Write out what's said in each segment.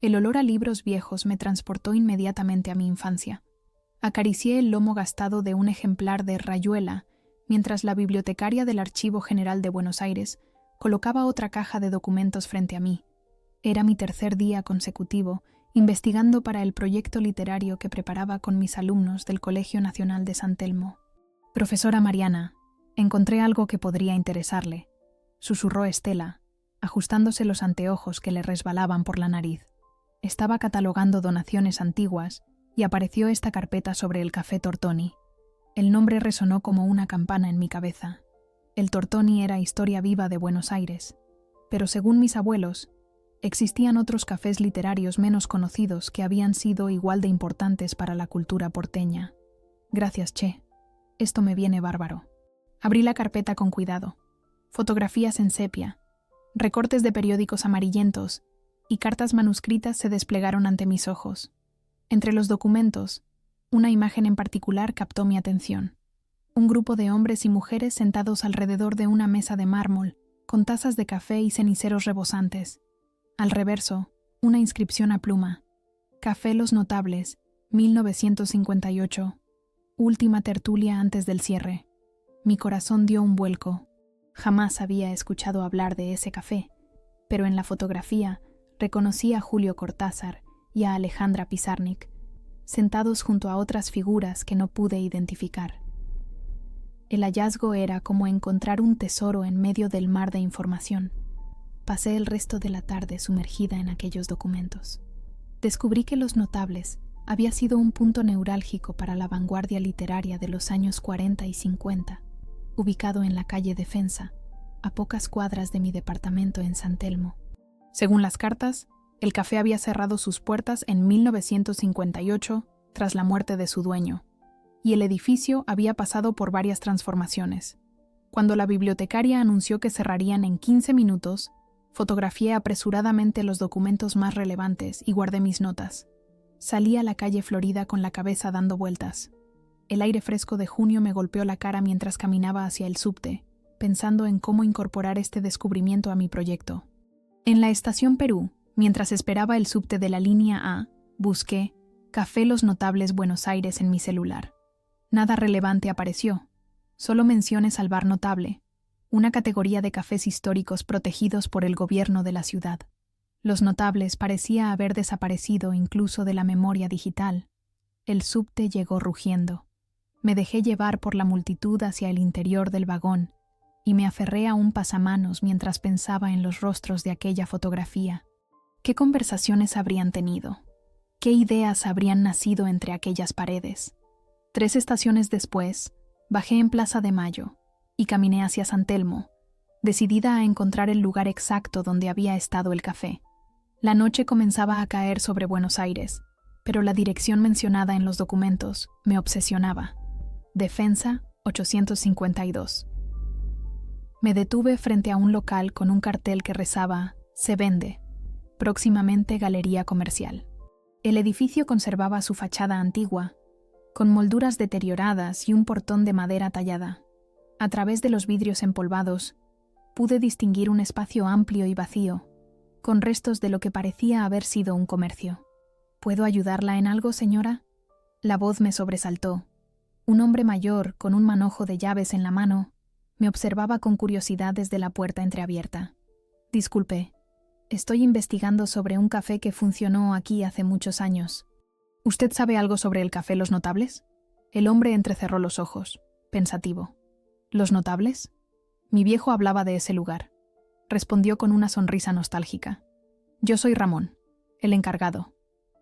El olor a libros viejos me transportó inmediatamente a mi infancia. Acaricié el lomo gastado de un ejemplar de Rayuela, mientras la bibliotecaria del Archivo General de Buenos Aires colocaba otra caja de documentos frente a mí. Era mi tercer día consecutivo investigando para el proyecto literario que preparaba con mis alumnos del Colegio Nacional de San Telmo. «Profesora Mariana, encontré algo que podría interesarle», susurró Estela, ajustándose los anteojos que le resbalaban por la nariz. Estaba catalogando donaciones antiguas y apareció esta carpeta sobre el Café Tortoni. El nombre resonó como una campana en mi cabeza. El Tortoni era historia viva de Buenos Aires, pero según mis abuelos, existían otros cafés literarios menos conocidos que habían sido igual de importantes para la cultura porteña. Gracias, Che. Esto me viene bárbaro. Abrí la carpeta con cuidado. Fotografías en sepia, recortes de periódicos amarillentos y cartas manuscritas se desplegaron ante mis ojos. Entre los documentos, una imagen en particular captó mi atención. Un grupo de hombres y mujeres sentados alrededor de una mesa de mármol, con tazas de café y ceniceros rebosantes. Al reverso, una inscripción a pluma. Café Los Notables, 1958. Última tertulia antes del cierre. Mi corazón dio un vuelco. Jamás había escuchado hablar de ese café, pero en la fotografía reconocí a Julio Cortázar y a Alejandra Pizarnik, sentados junto a otras figuras que no pude identificar. El hallazgo era como encontrar un tesoro en medio del mar de información. Pasé el resto de la tarde sumergida en aquellos documentos. Descubrí que Los Notables había sido un punto neurálgico para la vanguardia literaria de los años 40 y 50, ubicado en la calle Defensa, a pocas cuadras de mi departamento en San Telmo. Según las cartas, el café había cerrado sus puertas en 1958 tras la muerte de su dueño, y el edificio había pasado por varias transformaciones. Cuando la bibliotecaria anunció que cerrarían en 15 minutos, fotografié apresuradamente los documentos más relevantes y guardé mis notas. Salí a la calle Florida con la cabeza dando vueltas. El aire fresco de junio me golpeó la cara mientras caminaba hacia el subte, pensando en cómo incorporar este descubrimiento a mi proyecto. En la estación Perú, mientras esperaba el subte de la línea A, busqué Café Los Notables Buenos Aires en mi celular. Nada relevante apareció, solo menciones al Bar Notable, una categoría de cafés históricos protegidos por el gobierno de la ciudad. Los Notables parecía haber desaparecido incluso de la memoria digital. El subte llegó rugiendo. Me dejé llevar por la multitud hacia el interior del vagón y me aferré a un pasamanos mientras pensaba en los rostros de aquella fotografía. ¿Qué conversaciones habrían tenido? ¿Qué ideas habrían nacido entre aquellas paredes? 3 estaciones después, bajé en Plaza de Mayo y caminé hacia San Telmo, decidida a encontrar el lugar exacto donde había estado el café. La noche comenzaba a caer sobre Buenos Aires, pero la dirección mencionada en los documentos me obsesionaba. Defensa 852. Me detuve frente a un local con un cartel que rezaba «Se vende», próximamente galería comercial. El edificio conservaba su fachada antigua, con molduras deterioradas y un portón de madera tallada. A través de los vidrios empolvados, pude distinguir un espacio amplio y vacío, con restos de lo que parecía haber sido un comercio. ¿Puedo ayudarla en algo, señora? La voz me sobresaltó. Un hombre mayor, con un manojo de llaves en la mano, me observaba con curiosidad desde la puerta entreabierta. Disculpe, estoy investigando sobre un café que funcionó aquí hace muchos años. ¿Usted sabe algo sobre el Café Los Notables? El hombre entrecerró los ojos, pensativo. ¿Los Notables? Mi viejo hablaba de ese lugar. Respondió con una sonrisa nostálgica. Yo soy Ramón, el encargado.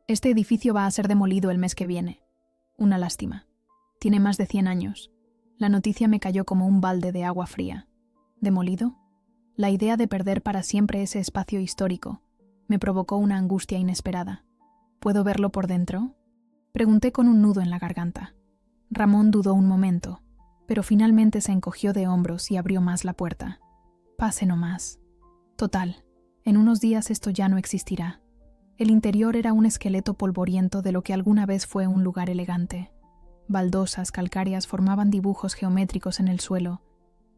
Este edificio va a ser demolido el mes que viene. Una lástima. Tiene más de 100 años. La noticia me cayó como un balde de agua fría. ¿Demolido? La idea de perder para siempre ese espacio histórico me provocó una angustia inesperada. ¿Puedo verlo por dentro? Pregunté con un nudo en la garganta. Ramón dudó un momento, pero finalmente se encogió de hombros y abrió más la puerta. Pase nomás. Total, en unos días esto ya no existirá. El interior era un esqueleto polvoriento de lo que alguna vez fue un lugar elegante. Baldosas calcáreas formaban dibujos geométricos en el suelo,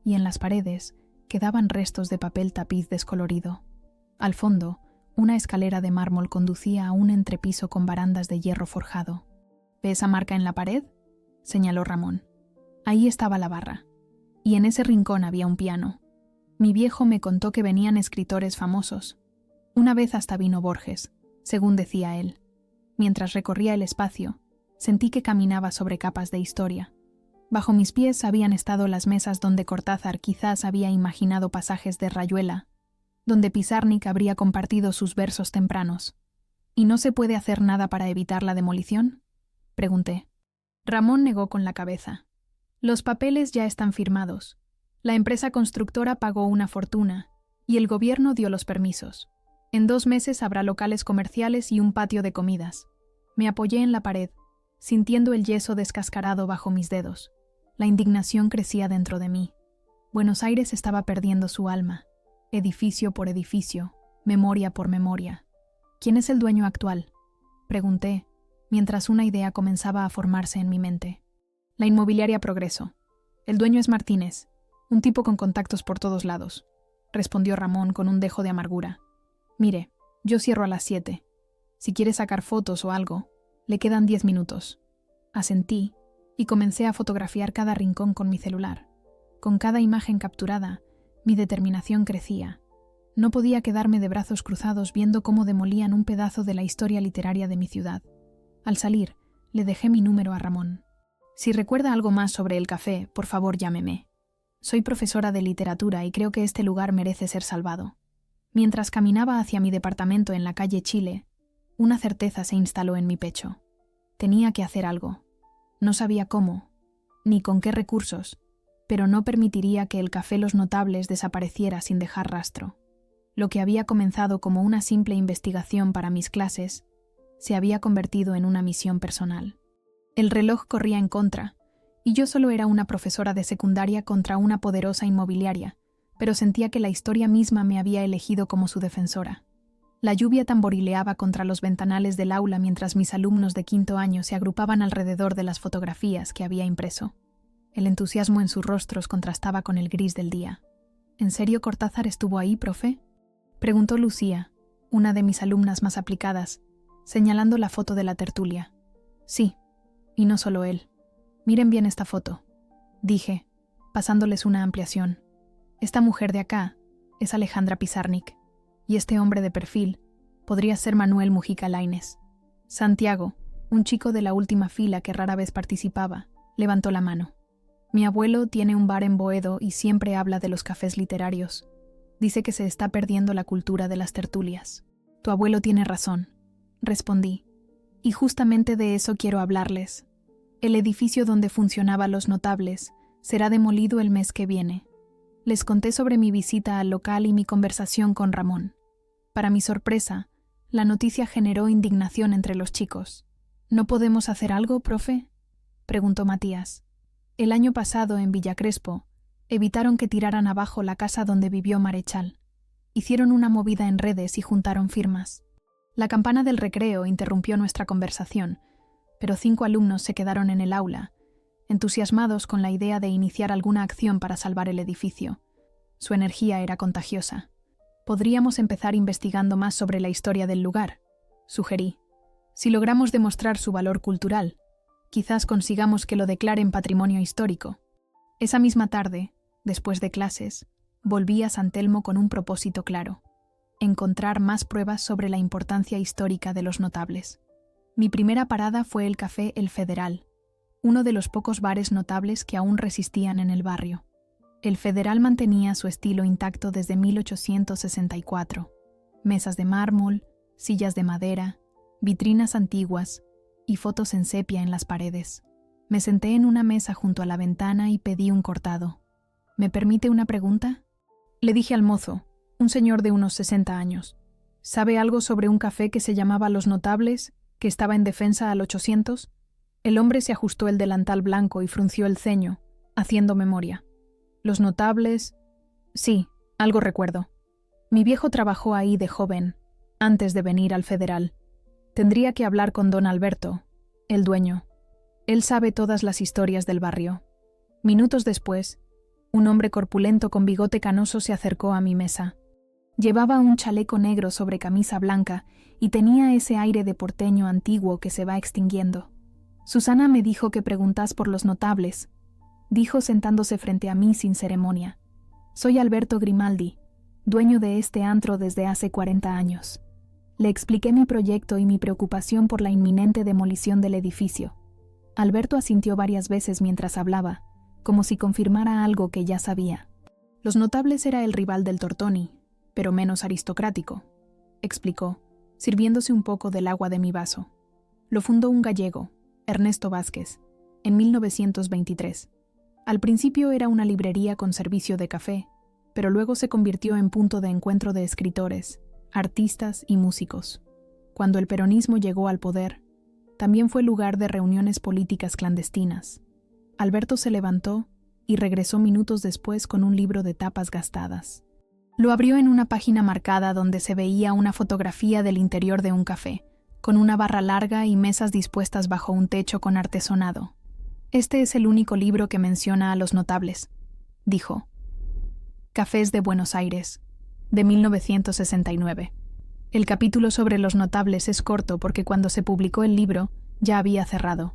y en las paredes quedaban restos de papel tapiz descolorido. Al fondo, Una escalera de mármol conducía a un entrepiso con barandas de hierro forjado. ¿Ve esa marca en la pared?, señaló Ramón. Ahí estaba la barra. Y en ese rincón había un piano. Mi viejo me contó que venían escritores famosos. Una vez hasta vino Borges, según decía él. Mientras recorría el espacio, sentí que caminaba sobre capas de historia. Bajo mis pies habían estado las mesas donde Cortázar quizás había imaginado pasajes de Rayuela, donde Pizarnik habría compartido sus versos tempranos. ¿Y no se puede hacer nada para evitar la demolición?, pregunté. Ramón negó con la cabeza. Los papeles ya están firmados. La empresa constructora pagó una fortuna y el gobierno dio los permisos. En 2 meses habrá locales comerciales y un patio de comidas. Me apoyé en la pared, sintiendo el yeso descascarado bajo mis dedos. La indignación crecía dentro de mí. Buenos Aires estaba perdiendo su alma, edificio por edificio, memoria por memoria. ¿Quién es el dueño actual?, pregunté, mientras una idea comenzaba a formarse en mi mente. La inmobiliaria Progreso. El dueño es Martínez, un tipo con contactos por todos lados, respondió Ramón con un dejo de amargura. Mire, yo cierro a las 7. Si quiere sacar fotos o algo, le quedan 10 minutos. Asentí y comencé a fotografiar cada rincón con mi celular. Con cada imagen capturada, mi determinación crecía. No podía quedarme de brazos cruzados viendo cómo demolían un pedazo de la historia literaria de mi ciudad. Al salir, le dejé mi número a Ramón. Si recuerda algo más sobre el café, por favor llámeme. Soy profesora de literatura y creo que este lugar merece ser salvado. Mientras caminaba hacia mi departamento en la calle Chile, una certeza se instaló en mi pecho. Tenía que hacer algo. No sabía cómo, ni con qué recursos, pero no permitiría que el café Los Notables desapareciera sin dejar rastro. Lo que había comenzado como una simple investigación para mis clases se había convertido en una misión personal. El reloj corría en contra, y yo solo era una profesora de secundaria contra una poderosa inmobiliaria, pero sentía que la historia misma me había elegido como su defensora. La lluvia tamborileaba contra los ventanales del aula mientras mis alumnos de 5º año se agrupaban alrededor de las fotografías que había impreso. El entusiasmo en sus rostros contrastaba con el gris del día. ¿En serio Cortázar estuvo ahí, profe?, preguntó Lucía, una de mis alumnas más aplicadas, señalando la foto de la tertulia. Sí, y no solo él. Miren bien esta foto, dije, pasándoles una ampliación. Esta mujer de acá es Alejandra Pizarnik, y este hombre de perfil podría ser Manuel Mujica Lainez. Santiago, un chico de la última fila que rara vez participaba, levantó la mano. Mi abuelo tiene un bar en Boedo y siempre habla de los cafés literarios. Dice que se está perdiendo la cultura de las tertulias. Tu abuelo tiene razón, respondí. Y justamente de eso quiero hablarles. El edificio donde funcionaba Los Notables será demolido el mes que viene. Les conté sobre mi visita al local y mi conversación con Ramón. Para mi sorpresa, la noticia generó indignación entre los chicos. ¿No podemos hacer algo, profe?, preguntó Matías. El año pasado, en Villa Crespo, evitaron que tiraran abajo la casa donde vivió Marechal. Hicieron una movida en redes y juntaron firmas. La campana del recreo interrumpió nuestra conversación, pero 5 alumnos se quedaron en el aula, entusiasmados con la idea de iniciar alguna acción para salvar el edificio. Su energía era contagiosa. Podríamos empezar investigando más sobre la historia del lugar, sugerí. Si logramos demostrar su valor cultural, quizás consigamos que lo declaren patrimonio histórico. Esa misma tarde, después de clases, volví a San Telmo con un propósito claro: encontrar más pruebas sobre la importancia histórica de Los Notables. Mi primera parada fue el café El Federal, uno de los pocos bares notables que aún resistían en el barrio. El Federal mantenía su estilo intacto desde 1864. Mesas de mármol, sillas de madera, vitrinas antiguas y fotos en sepia en las paredes. Me senté en una mesa junto a la ventana y pedí un cortado. ¿Me permite una pregunta?, le dije al mozo, un señor de unos 60 años. ¿Sabe algo sobre un café que se llamaba Los Notables, que estaba en defensa al 800? El hombre se ajustó el delantal blanco y frunció el ceño, haciendo memoria. Los Notables... Sí, algo recuerdo. Mi viejo trabajó ahí de joven, antes de venir al Federal. Tendría que hablar con don Alberto, el dueño. Él sabe todas las historias del barrio. Minutos después, un hombre corpulento con bigote canoso se acercó a mi mesa. Llevaba un chaleco negro sobre camisa blanca y tenía ese aire de porteño antiguo que se va extinguiendo. Susana me dijo que preguntás por los notables, dijo sentándose frente a mí sin ceremonia. Soy Alberto Grimaldi, dueño de este antro desde hace 40 años. Le expliqué mi proyecto y mi preocupación por la inminente demolición del edificio. Alberto asintió varias veces mientras hablaba, como si confirmara algo que ya sabía. Los Notables era el rival del Tortoni, pero menos aristocrático, explicó, sirviéndose un poco del agua de mi vaso. Lo fundó un gallego, Ernesto Vázquez, en 1923. Al principio era una librería con servicio de café, pero luego se convirtió en punto de encuentro de escritores, artistas y músicos. Cuando el peronismo llegó al poder, también fue lugar de reuniones políticas clandestinas. Alberto se levantó y regresó minutos después con un libro de tapas gastadas. Lo abrió en una página marcada donde se veía una fotografía del interior de un café, con una barra larga y mesas dispuestas bajo un techo con artesonado. Este es el único libro que menciona a los notables, dijo. Cafés de Buenos Aires, de 1969. El capítulo sobre los notables es corto porque cuando se publicó el libro ya había cerrado.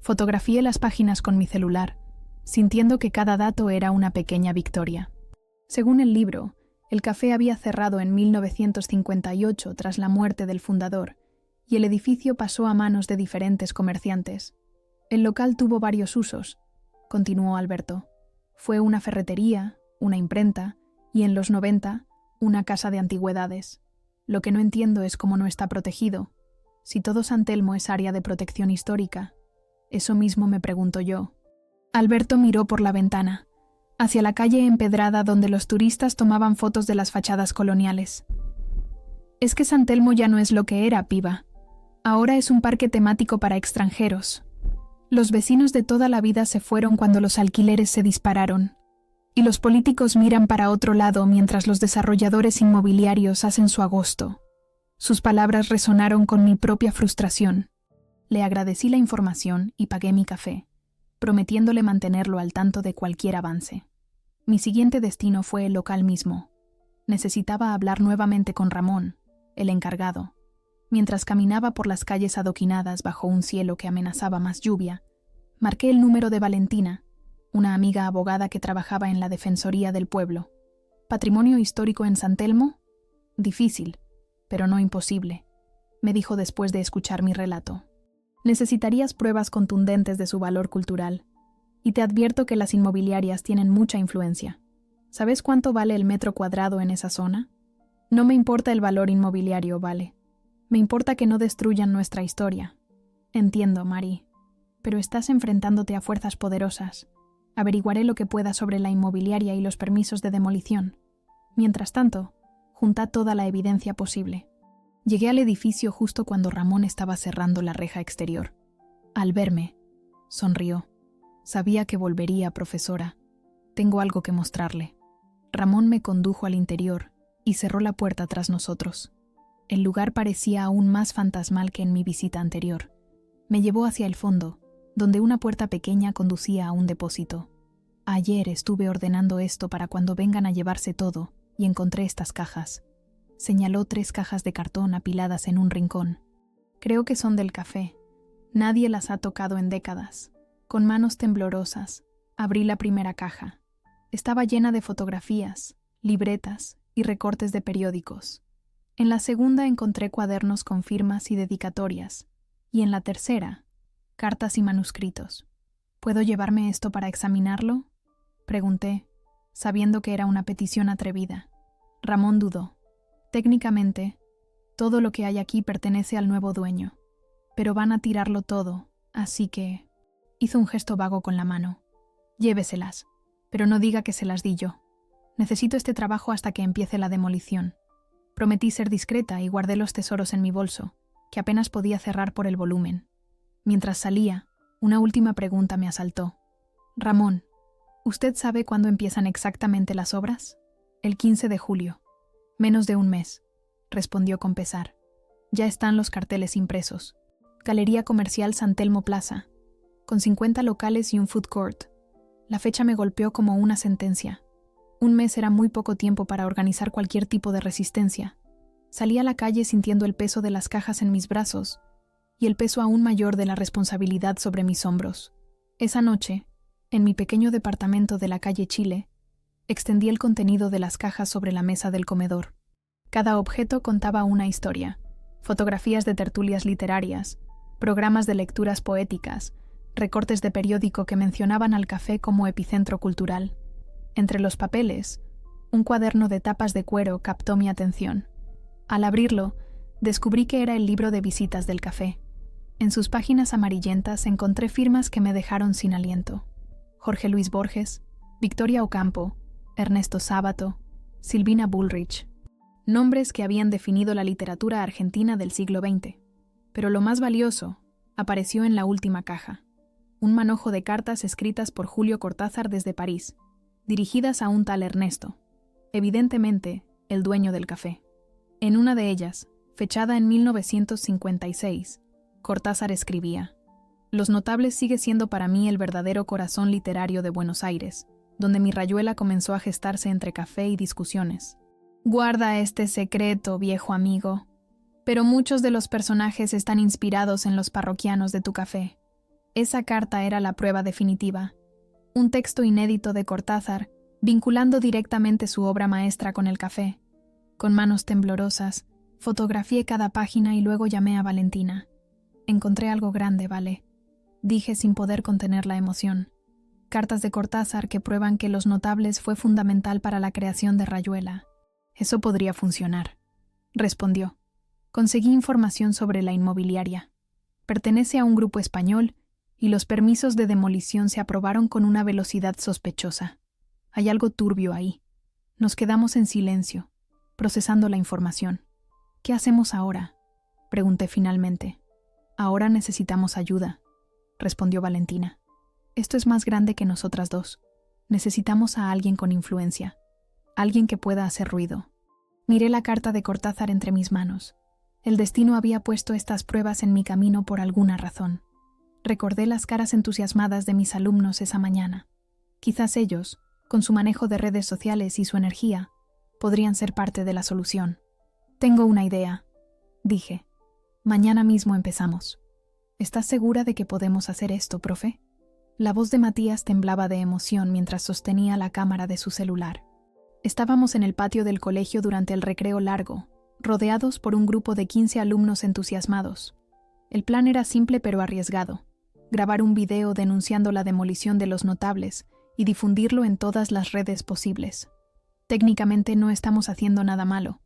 Fotografié las páginas con mi celular, sintiendo que cada dato era una pequeña victoria. Según el libro, el café había cerrado en 1958 tras la muerte del fundador, y el edificio pasó a manos de diferentes comerciantes. El local tuvo varios usos, continuó Alberto. Fue una ferretería, una imprenta, y en los 90, una casa de antigüedades. Lo que no entiendo es cómo no está protegido. Si todo San Telmo es área de protección histórica, eso mismo me pregunto yo. Alberto miró por la ventana, hacia la calle empedrada donde los turistas tomaban fotos de las fachadas coloniales. Es que San Telmo ya no es lo que era, piba. Ahora es un parque temático para extranjeros. Los vecinos de toda la vida se fueron cuando los alquileres se dispararon, y los políticos miran para otro lado mientras los desarrolladores inmobiliarios hacen su agosto. Sus palabras resonaron con mi propia frustración. Le agradecí la información y pagué mi café, prometiéndole mantenerlo al tanto de cualquier avance. Mi siguiente destino fue el local mismo. Necesitaba hablar nuevamente con Ramón, el encargado. Mientras caminaba por las calles adoquinadas bajo un cielo que amenazaba más lluvia, marqué el número de Valentina, una amiga abogada que trabajaba en la Defensoría del Pueblo. ¿Patrimonio histórico en San Telmo? Difícil, pero no imposible, me dijo después de escuchar mi relato. Necesitarías pruebas contundentes de su valor cultural, y te advierto que las inmobiliarias tienen mucha influencia. ¿Sabes cuánto vale el metro cuadrado en esa zona? No me importa el valor inmobiliario, vale. Me importa que no destruyan nuestra historia. Entiendo, Mari, pero estás enfrentándote a fuerzas poderosas. Averiguaré lo que pueda sobre la inmobiliaria y los permisos de demolición. Mientras tanto, junta toda la evidencia posible. Llegué al edificio justo cuando Ramón estaba cerrando la reja exterior. Al verme, sonrió. Sabía que volvería, profesora. Tengo algo que mostrarle. Ramón me condujo al interior y cerró la puerta tras nosotros. El lugar parecía aún más fantasmal que en mi visita anterior. Me llevó hacia el fondo, donde una puerta pequeña conducía a un depósito. Ayer estuve ordenando esto para cuando vengan a llevarse todo, y encontré estas cajas. Señaló 3 cajas de cartón apiladas en un rincón. Creo que son del café. Nadie las ha tocado en décadas. Con manos temblorosas, abrí la primera caja. Estaba llena de fotografías, libretas y recortes de periódicos. En la segunda encontré cuadernos con firmas y dedicatorias, y en la tercera, cartas y manuscritos. ¿Puedo llevarme esto para examinarlo?, pregunté, sabiendo que era una petición atrevida. Ramón dudó. Técnicamente, todo lo que hay aquí pertenece al nuevo dueño, pero van a tirarlo todo, así que... Hizo un gesto vago con la mano. Lléveselas, pero no diga que se las di yo. Necesito este trabajo hasta que empiece la demolición. Prometí ser discreta y guardé los tesoros en mi bolso, que apenas podía cerrar por el volumen. Mientras salía, una última pregunta me asaltó. Ramón, ¿usted sabe cuándo empiezan exactamente las obras? El 15 de julio. Menos de un mes, respondió con pesar. Ya están los carteles impresos. Galería Comercial San Telmo Plaza, con 50 locales y un food court. La fecha me golpeó como una sentencia. Un mes era muy poco tiempo para organizar cualquier tipo de resistencia. Salí a la calle sintiendo el peso de las cajas en mis brazos y el peso aún mayor de la responsabilidad sobre mis hombros. Esa noche, en mi pequeño departamento de la calle Chile, extendí el contenido de las cajas sobre la mesa del comedor. Cada objeto contaba una historia: fotografías de tertulias literarias, programas de lecturas poéticas, recortes de periódico que mencionaban al café como epicentro cultural. Entre los papeles, un cuaderno de tapas de cuero captó mi atención. Al abrirlo, descubrí que era el libro de visitas del café. En sus páginas amarillentas encontré firmas que me dejaron sin aliento: Jorge Luis Borges, Victoria Ocampo, Ernesto Sábato, Silvina Bullrich. Nombres que habían definido la literatura argentina del siglo XX. Pero lo más valioso apareció en la última caja: un manojo de cartas escritas por Julio Cortázar desde París, dirigidas a un tal Ernesto, evidentemente el dueño del café. En una de ellas, fechada en 1956, Cortázar escribía: «Los Notables sigue siendo para mí el verdadero corazón literario de Buenos Aires, donde mi rayuela comenzó a gestarse entre café y discusiones. Guarda este secreto, viejo amigo, pero muchos de los personajes están inspirados en los parroquianos de tu café». Esa carta era la prueba definitiva, un texto inédito de Cortázar, vinculando directamente su obra maestra con el café. Con manos temblorosas, fotografié cada página y luego llamé a Valentina. «Encontré algo grande, Vale», dije sin poder contener la emoción. «Cartas de Cortázar que prueban que Los Notables fue fundamental para la creación de Rayuela». «Eso podría funcionar», respondió. «Conseguí información sobre la inmobiliaria. Pertenece a un grupo español y los permisos de demolición se aprobaron con una velocidad sospechosa. Hay algo turbio ahí». Nos quedamos en silencio, procesando la información. «¿Qué hacemos ahora?», pregunté finalmente. «Ahora necesitamos ayuda», respondió Valentina. «Esto es más grande que nosotras dos. Necesitamos a alguien con influencia, alguien que pueda hacer ruido». Miré la carta de Cortázar entre mis manos. El destino había puesto estas pruebas en mi camino por alguna razón. Recordé las caras entusiasmadas de mis alumnos esa mañana. Quizás ellos, con su manejo de redes sociales y su energía, podrían ser parte de la solución. «Tengo una idea», dije. «Mañana mismo empezamos». «¿Estás segura de que podemos hacer esto, profe?». La voz de Matías temblaba de emoción mientras sostenía la cámara de su celular. Estábamos en el patio del colegio durante el recreo largo, rodeados por un grupo de 15 alumnos entusiasmados. El plan era simple pero arriesgado: grabar un video denunciando la demolición de Los Notables y difundirlo en todas las redes posibles. «Técnicamente no estamos haciendo nada malo»,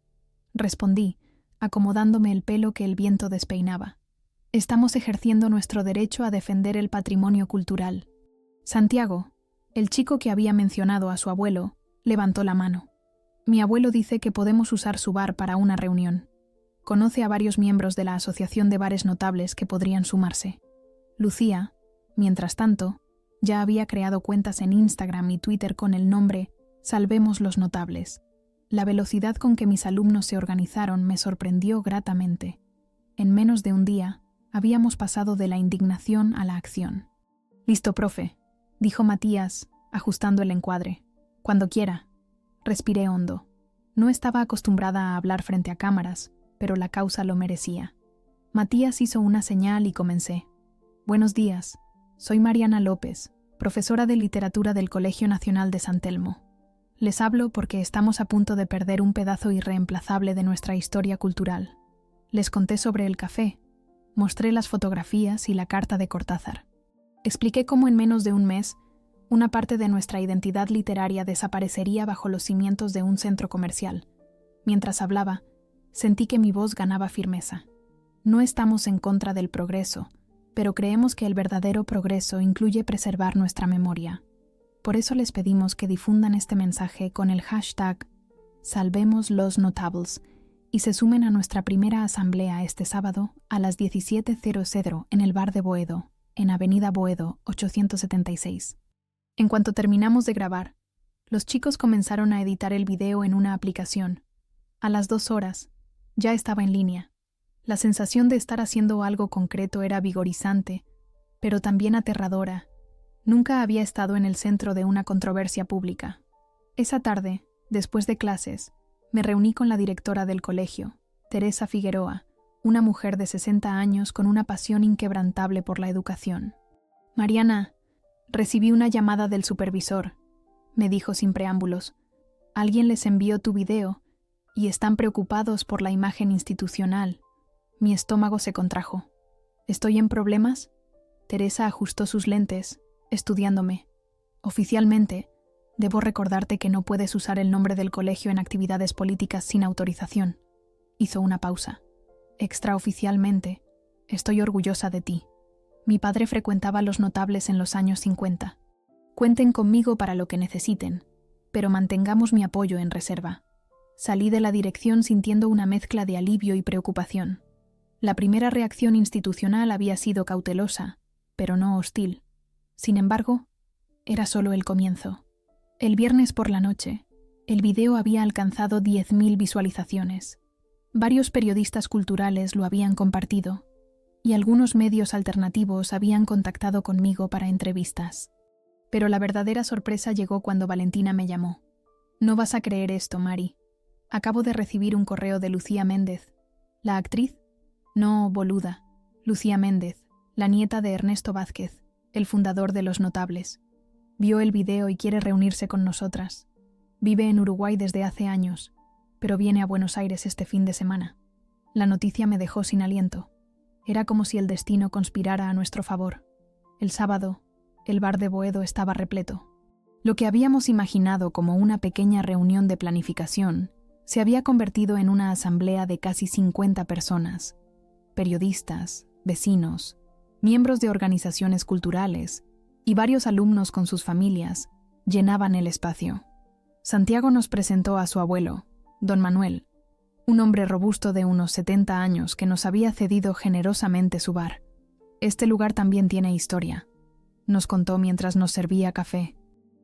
respondí, acomodándome el pelo que el viento despeinaba. «Estamos ejerciendo nuestro derecho a defender el patrimonio cultural». Santiago, el chico que había mencionado a su abuelo, levantó la mano. «Mi abuelo dice que podemos usar su bar para una reunión. Conoce a varios miembros de la Asociación de Bares Notables que podrían sumarse». Lucía, mientras tanto, ya había creado cuentas en Instagram y Twitter con el nombre «Salvemos los Notables». La velocidad con que mis alumnos se organizaron me sorprendió gratamente. En menos de un día, habíamos pasado de la indignación a la acción. «Listo, profe», dijo Matías, ajustando el encuadre. «Cuando quiera». Respiré hondo. No estaba acostumbrada a hablar frente a cámaras, pero la causa lo merecía. Matías hizo una señal y comencé. «Buenos días. Soy Mariana López, profesora de literatura del Colegio Nacional de San Telmo. Les hablo porque estamos a punto de perder un pedazo irreemplazable de nuestra historia cultural». Les conté sobre el café, mostré las fotografías y la carta de Cortázar. Expliqué cómo en menos de un mes, una parte de nuestra identidad literaria desaparecería bajo los cimientos de un centro comercial. Mientras hablaba, sentí que mi voz ganaba firmeza. No estamos en contra del progreso, pero creemos que el verdadero progreso incluye preservar nuestra memoria. Por eso les pedimos que difundan este mensaje con el hashtag Salvemos los Notables y se sumen a nuestra primera asamblea este sábado a las 17:00 en el bar de Boedo, en Avenida Boedo 876. En cuanto terminamos de grabar, los chicos comenzaron a editar el video en una aplicación. A las 2 horas, ya estaba en línea. La sensación de estar haciendo algo concreto era vigorizante, pero también aterradora. Nunca había estado en el centro de una controversia pública. Esa tarde, después de clases, me reuní con la directora del colegio, Teresa Figueroa, una mujer de 60 años con una pasión inquebrantable por la educación. «Mariana, recibí una llamada del supervisor», me dijo sin preámbulos. «Alguien les envió tu video y están preocupados por la imagen institucional». Mi estómago se contrajo. «¿Estoy en problemas?». Teresa ajustó sus lentes, estudiándome. «Oficialmente, debo recordarte que no puedes usar el nombre del colegio en actividades políticas sin autorización». Hizo una pausa. «Extraoficialmente, estoy orgullosa de ti. Mi padre frecuentaba los notables en los años 50. Cuenten conmigo para lo que necesiten, pero mantengamos mi apoyo en reserva». Salí de la dirección sintiendo una mezcla de alivio y preocupación. La primera reacción institucional había sido cautelosa, pero no hostil. Sin embargo, era solo el comienzo. El viernes por la noche, el video había alcanzado 10.000 visualizaciones. Varios periodistas culturales lo habían compartido, y algunos medios alternativos habían contactado conmigo para entrevistas. Pero la verdadera sorpresa llegó cuando Valentina me llamó. «No vas a creer esto, Mari. Acabo de recibir un correo de Lucía Méndez». «¿La actriz?». «No, boluda. Lucía Méndez, la nieta de Ernesto Vázquez, el fundador de Los Notables. Vio el video y quiere reunirse con nosotras. Vive en Uruguay desde hace años, pero viene a Buenos Aires este fin de semana». La noticia me dejó sin aliento. Era como si el destino conspirara a nuestro favor. El sábado, el bar de Boedo estaba repleto. Lo que habíamos imaginado como una pequeña reunión de planificación se había convertido en una asamblea de casi 50 personas. Periodistas, vecinos, miembros de organizaciones culturales y varios alumnos con sus familias llenaban el espacio. Santiago nos presentó a su abuelo, don Manuel, un hombre robusto de unos 70 años que nos había cedido generosamente su bar. «Este lugar también tiene historia», nos contó mientras nos servía café.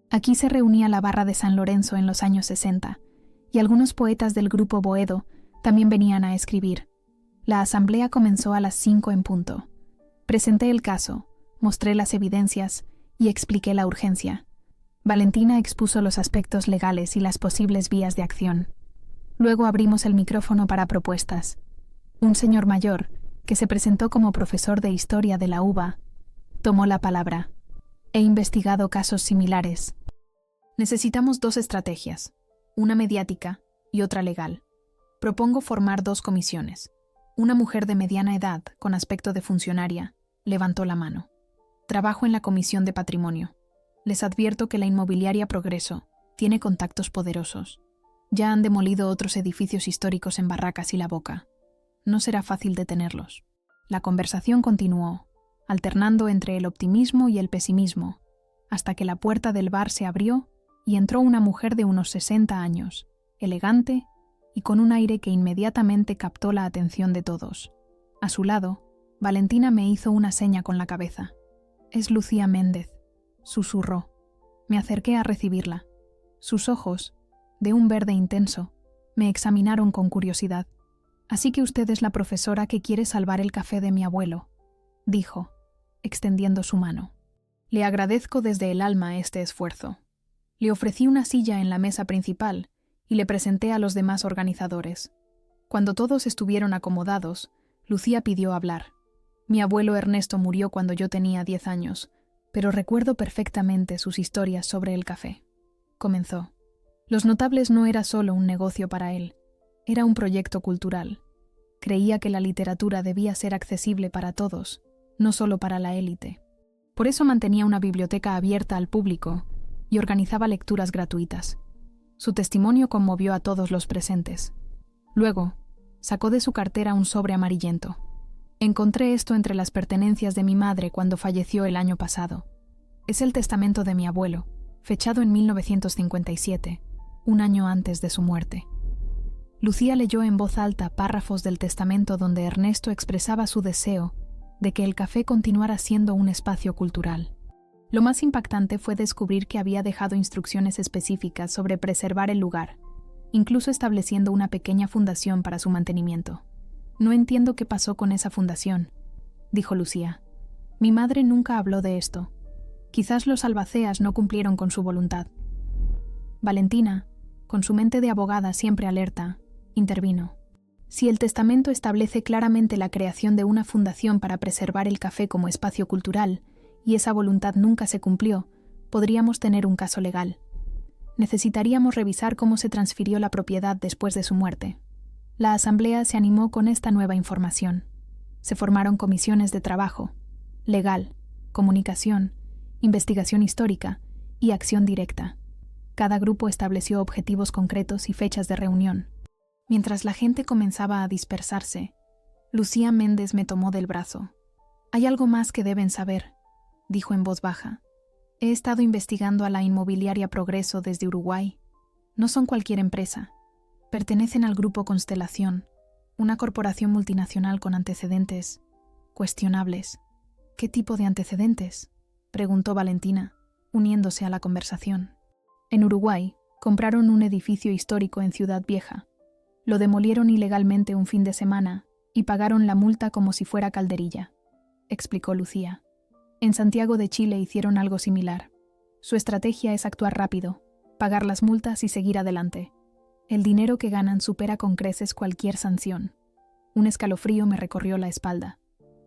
«Aquí se reunía la barra de San Lorenzo en los años 60, y algunos poetas del grupo Boedo también venían a escribir. La asamblea comenzó a las 5 en punto. Presenté el caso, mostré las evidencias y expliqué la urgencia. Valentina expuso los aspectos legales y las posibles vías de acción. Luego abrimos el micrófono para propuestas. Un señor mayor, que se presentó como profesor de historia de la UBA, tomó la palabra. «He investigado casos similares. Necesitamos 2 estrategias, una mediática y otra legal. Propongo formar 2 comisiones». Una mujer de mediana edad, con aspecto de funcionaria, levantó la mano. «Trabajo en la Comisión de Patrimonio. Les advierto que la inmobiliaria Progreso tiene contactos poderosos. Ya han demolido otros edificios históricos en Barracas y La Boca. No será fácil detenerlos». La conversación continuó, alternando entre el optimismo y el pesimismo, hasta que la puerta del bar se abrió y entró una mujer de unos 60 años, elegante y con un aire que inmediatamente captó la atención de todos. A su lado, Valentina me hizo una seña con la cabeza. «Es Lucía Méndez», susurró. Me acerqué a recibirla. Sus ojos, de un verde intenso, me examinaron con curiosidad. «Así que usted es la profesora que quiere salvar el café de mi abuelo», dijo, extendiendo su mano. «Le agradezco desde el alma este esfuerzo». Le ofrecí una silla en la mesa principal y le presenté a los demás organizadores. Cuando todos estuvieron acomodados, Lucía pidió hablar. «Mi abuelo Ernesto murió cuando yo tenía 10 años, pero recuerdo perfectamente sus historias sobre el café». Comenzó. Los Notables no era solo un negocio para él, era un proyecto cultural. Creía que la literatura debía ser accesible para todos, no solo para la élite. Por eso mantenía una biblioteca abierta al público y organizaba lecturas gratuitas. Su testimonio conmovió a todos los presentes. Luego, sacó de su cartera un sobre amarillento. «Encontré esto entre las pertenencias de mi madre cuando falleció el año pasado. Es el testamento de mi abuelo, fechado en 1957, un año antes de su muerte». Lucía leyó en voz alta párrafos del testamento donde Ernesto expresaba su deseo de que el café continuara siendo un espacio cultural. Lo más impactante fue descubrir que había dejado instrucciones específicas sobre preservar el lugar, incluso estableciendo una pequeña fundación para su mantenimiento. «No entiendo qué pasó con esa fundación», dijo Lucía. «Mi madre nunca habló de esto. Quizás los albaceas no cumplieron con su voluntad». Valentina, con su mente de abogada siempre alerta, intervino. Si el testamento establece claramente la creación de una fundación para preservar el café como espacio cultural, y esa voluntad nunca se cumplió, podríamos tener un caso legal. Necesitaríamos revisar cómo se transfirió la propiedad después de su muerte. La asamblea se animó con esta nueva información. Se formaron comisiones de trabajo, legal, comunicación, investigación histórica y acción directa. Cada grupo estableció objetivos concretos y fechas de reunión. Mientras la gente comenzaba a dispersarse, Lucía Méndez me tomó del brazo. «Hay algo más que deben saber», dijo en voz baja. «He estado investigando a la inmobiliaria Progreso desde Uruguay. No son cualquier empresa. Pertenecen al Grupo Constelación, una corporación multinacional con antecedentes cuestionables». «¿Qué tipo de antecedentes?», preguntó Valentina, uniéndose a la conversación. «En Uruguay, compraron un edificio histórico en Ciudad Vieja. Lo demolieron ilegalmente un fin de semana y pagaron la multa como si fuera calderilla», explicó Lucía. «En Santiago de Chile hicieron algo similar. Su estrategia es actuar rápido, pagar las multas y seguir adelante. El dinero que ganan supera con creces cualquier sanción». Un escalofrío me recorrió la espalda.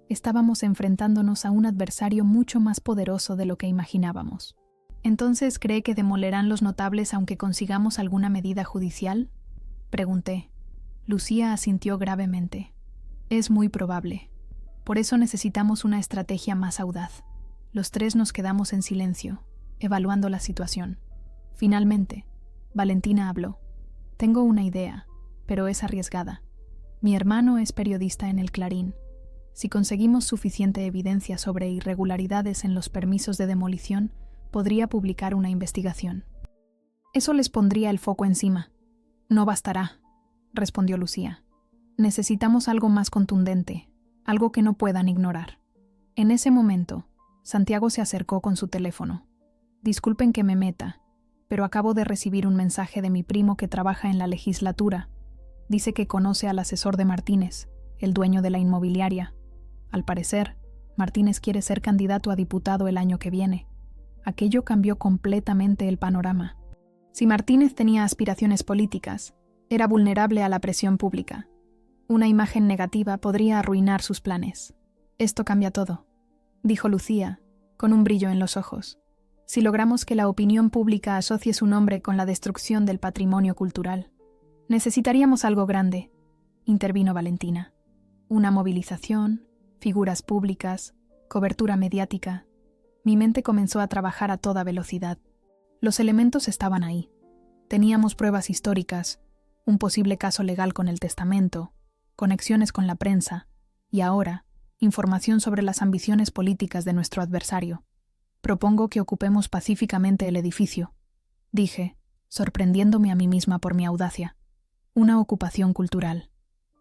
Estábamos enfrentándonos a un adversario mucho más poderoso de lo que imaginábamos. «¿Entonces cree que demolerán los notables aunque consigamos alguna medida judicial?», pregunté. Lucía asintió gravemente. «Es muy probable. Por eso necesitamos una estrategia más audaz». Los tres nos quedamos en silencio, evaluando la situación. Finalmente, Valentina habló. «Tengo una idea, pero es arriesgada. Mi hermano es periodista en El Clarín. Si conseguimos suficiente evidencia sobre irregularidades en los permisos de demolición, podría publicar una investigación. Eso les pondría el foco encima». «No bastará», respondió Lucía. «Necesitamos algo más contundente, algo que no puedan ignorar». En ese momento, Santiago se acercó con su teléfono. «Disculpen que me meta, pero acabo de recibir un mensaje de mi primo que trabaja en la legislatura. Dice que conoce al asesor de Martínez, el dueño de la inmobiliaria. Al parecer, Martínez quiere ser candidato a diputado el año que viene». Aquello cambió completamente el panorama. Si Martínez tenía aspiraciones políticas, era vulnerable a la presión pública. Una imagen negativa podría arruinar sus planes. «Esto cambia todo», dijo Lucía, con un brillo en los ojos. «Si logramos que la opinión pública asocie su nombre con la destrucción del patrimonio cultural». «Necesitaríamos algo grande», intervino Valentina. «Una movilización, figuras públicas, cobertura mediática». Mi mente comenzó a trabajar a toda velocidad. Los elementos estaban ahí. Teníamos pruebas históricas, un posible caso legal con el testamento, conexiones con la prensa, y ahora, información sobre las ambiciones políticas de nuestro adversario. «Propongo que ocupemos pacíficamente el edificio», dije, sorprendiéndome a mí misma por mi audacia. «Una ocupación cultural.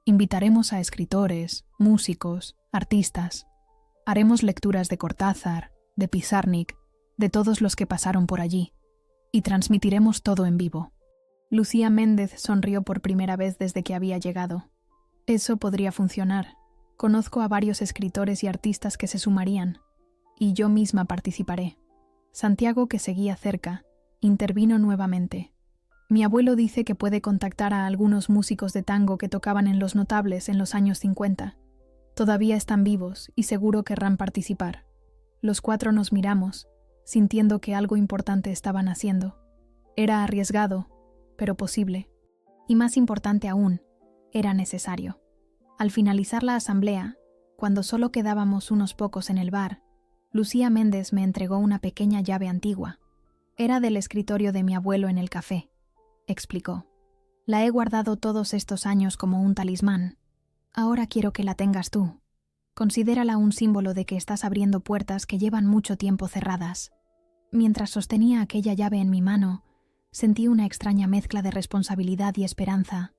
Invitaremos a escritores, músicos, artistas. Haremos lecturas de Cortázar, de Pizarnik, de todos los que pasaron por allí, y transmitiremos todo en vivo». Lucía Méndez sonrió por primera vez desde que había llegado. «Eso podría funcionar. Conozco a varios escritores y artistas que se sumarían, y yo misma participaré». Santiago, que seguía cerca, intervino nuevamente. «Mi abuelo dice que puede contactar a algunos músicos de tango que tocaban en Los Notables en los años 50. Todavía están vivos y seguro querrán participar». Los cuatro nos miramos, sintiendo que algo importante estaban haciendo. Era arriesgado, pero posible. Y más importante aún, era necesario. Al finalizar la asamblea, cuando solo quedábamos unos pocos en el bar, Lucía Méndez me entregó una pequeña llave antigua. «Era del escritorio de mi abuelo en el café», explicó. «La he guardado todos estos años como un talismán. Ahora quiero que la tengas tú. Considérala un símbolo de que estás abriendo puertas que llevan mucho tiempo cerradas». Mientras sostenía aquella llave en mi mano, sentí una extraña mezcla de responsabilidad y esperanza.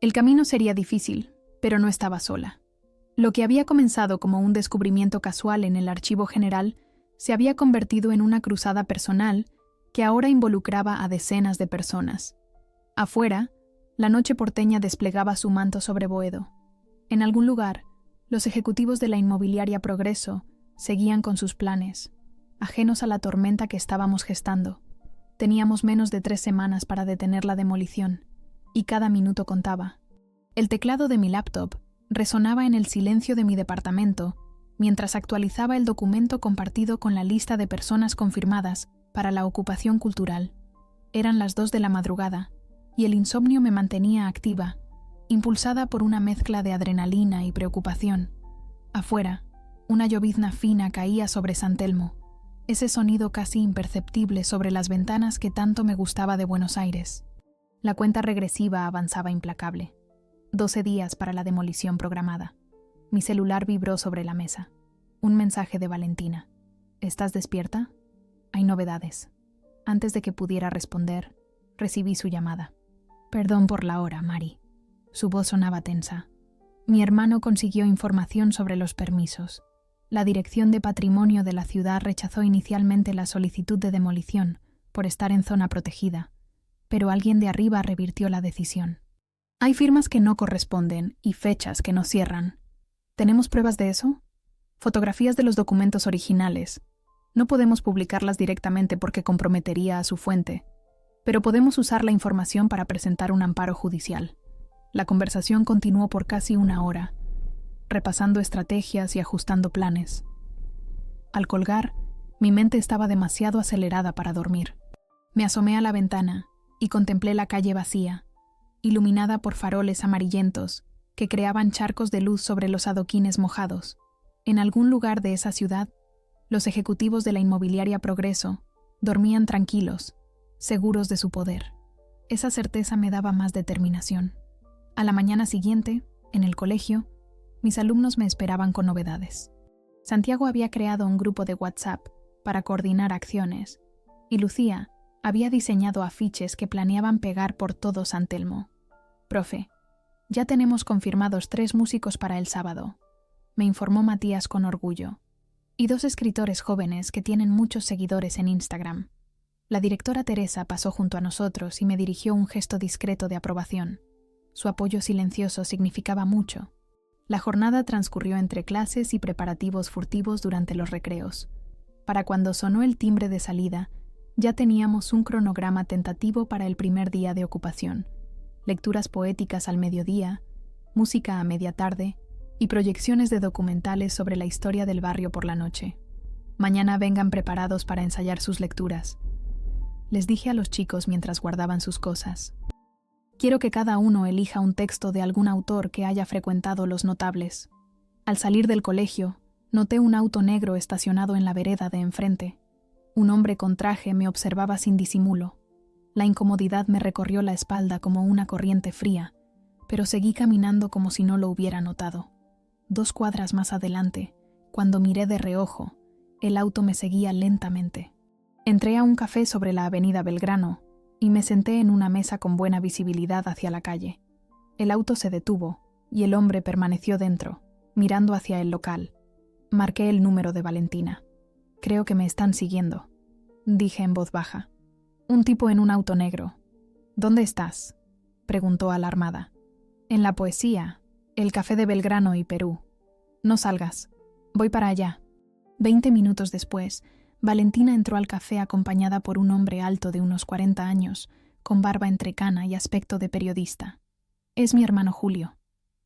El camino sería difícil, pero no estaba sola. Lo que había comenzado como un descubrimiento casual en el Archivo General se había convertido en una cruzada personal que ahora involucraba a decenas de personas. Afuera, la noche porteña desplegaba su manto sobre Boedo. En algún lugar, los ejecutivos de la inmobiliaria Progreso seguían con sus planes, ajenos a la tormenta que estábamos gestando. Teníamos menos de 3 semanas para detener la demolición, y cada minuto contaba. El teclado de mi laptop resonaba en el silencio de mi departamento mientras actualizaba el documento compartido con la lista de personas confirmadas para la ocupación cultural. Eran las 2 de la madrugada, y el insomnio me mantenía activa, impulsada por una mezcla de adrenalina y preocupación. Afuera, una llovizna fina caía sobre San Telmo, ese sonido casi imperceptible sobre las ventanas que tanto me gustaba de Buenos Aires. La cuenta regresiva avanzaba implacable. 12 días para la demolición programada. Mi celular vibró sobre la mesa. Un mensaje de Valentina. ¿Estás despierta? Hay novedades. Antes de que pudiera responder, recibí su llamada. Perdón por la hora, Mari. Su voz sonaba tensa. Mi hermano consiguió información sobre los permisos. La Dirección de Patrimonio de la ciudad rechazó inicialmente la solicitud de demolición por estar en zona protegida, pero alguien de arriba revirtió la decisión. Hay firmas que no corresponden y fechas que no cierran. ¿Tenemos pruebas de eso? Fotografías de los documentos originales. No podemos publicarlas directamente porque comprometería a su fuente, pero podemos usar la información para presentar un amparo judicial. La conversación continuó por casi 1 hora, repasando estrategias y ajustando planes. Al colgar, mi mente estaba demasiado acelerada para dormir. Me asomé a la ventana y contemplé la calle vacía, iluminada por faroles amarillentos que creaban charcos de luz sobre los adoquines mojados. En algún lugar de esa ciudad, los ejecutivos de la inmobiliaria Progreso dormían tranquilos, seguros de su poder. Esa certeza me daba más determinación. A la mañana siguiente, en el colegio, mis alumnos me esperaban con novedades. Santiago había creado un grupo de WhatsApp para coordinar acciones, y Lucía había diseñado afiches que planeaban pegar por todo San Telmo. Profe, ya tenemos confirmados 3 músicos para el sábado, me informó Matías con orgullo, y 2 escritores jóvenes que tienen muchos seguidores en Instagram. La directora Teresa pasó junto a nosotros y me dirigió un gesto discreto de aprobación. Su apoyo silencioso significaba mucho. La jornada transcurrió entre clases y preparativos furtivos durante los recreos. Para cuando sonó el timbre de salida, ya teníamos un cronograma tentativo para el primer día de ocupación. Lecturas poéticas al mediodía, música a media tarde y proyecciones de documentales sobre la historia del barrio por la noche. Mañana vengan preparados para ensayar sus lecturas, les dije a los chicos mientras guardaban sus cosas. Quiero que cada uno elija un texto de algún autor que haya frecuentado Los Notables. Al salir del colegio, noté un auto negro estacionado en la vereda de enfrente. Un hombre con traje me observaba sin disimulo. La incomodidad me recorrió la espalda como una corriente fría, pero seguí caminando como si no lo hubiera notado. 2 cuadras más adelante, cuando miré de reojo, el auto me seguía lentamente. Entré a un café sobre la avenida Belgrano y me senté en una mesa con buena visibilidad hacia la calle. El auto se detuvo y el hombre permaneció dentro, mirando hacia el local. Marqué el número de Valentina. Creo que me están siguiendo, dije en voz baja. Un tipo en un auto negro. ¿Dónde estás?, preguntó alarmada. En la poesía, el café de Belgrano y Perú. No salgas, voy para allá. 20 minutos después, Valentina entró al café acompañada por un hombre alto de unos 40 años, con barba entrecana y aspecto de periodista. Es mi hermano Julio,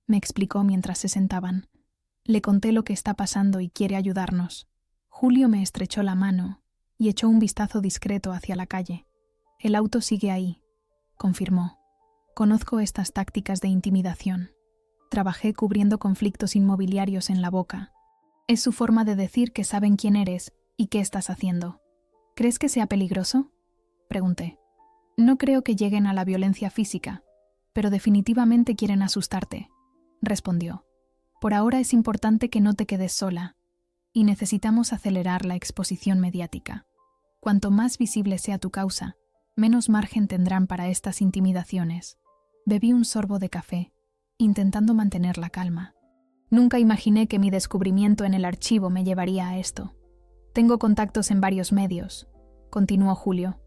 me explicó mientras se sentaban. Le conté lo que está pasando y quiere ayudarnos. Julio me estrechó la mano y echó un vistazo discreto hacia la calle. El auto sigue ahí, confirmó. Conozco estas tácticas de intimidación. Trabajé cubriendo conflictos inmobiliarios en La Boca. Es su forma de decir que saben quién eres y qué estás haciendo. ¿Crees que sea peligroso?, pregunté. No creo que lleguen a la violencia física, pero definitivamente quieren asustarte, respondió. Por ahora es importante que no te quedes sola, y necesitamos acelerar la exposición mediática. Cuanto más visible sea tu causa, menos margen tendrán para estas intimidaciones. Bebí un sorbo de café, intentando mantener la calma. Nunca imaginé que mi descubrimiento en el archivo me llevaría a esto. Tengo contactos en varios medios, continuó Julio,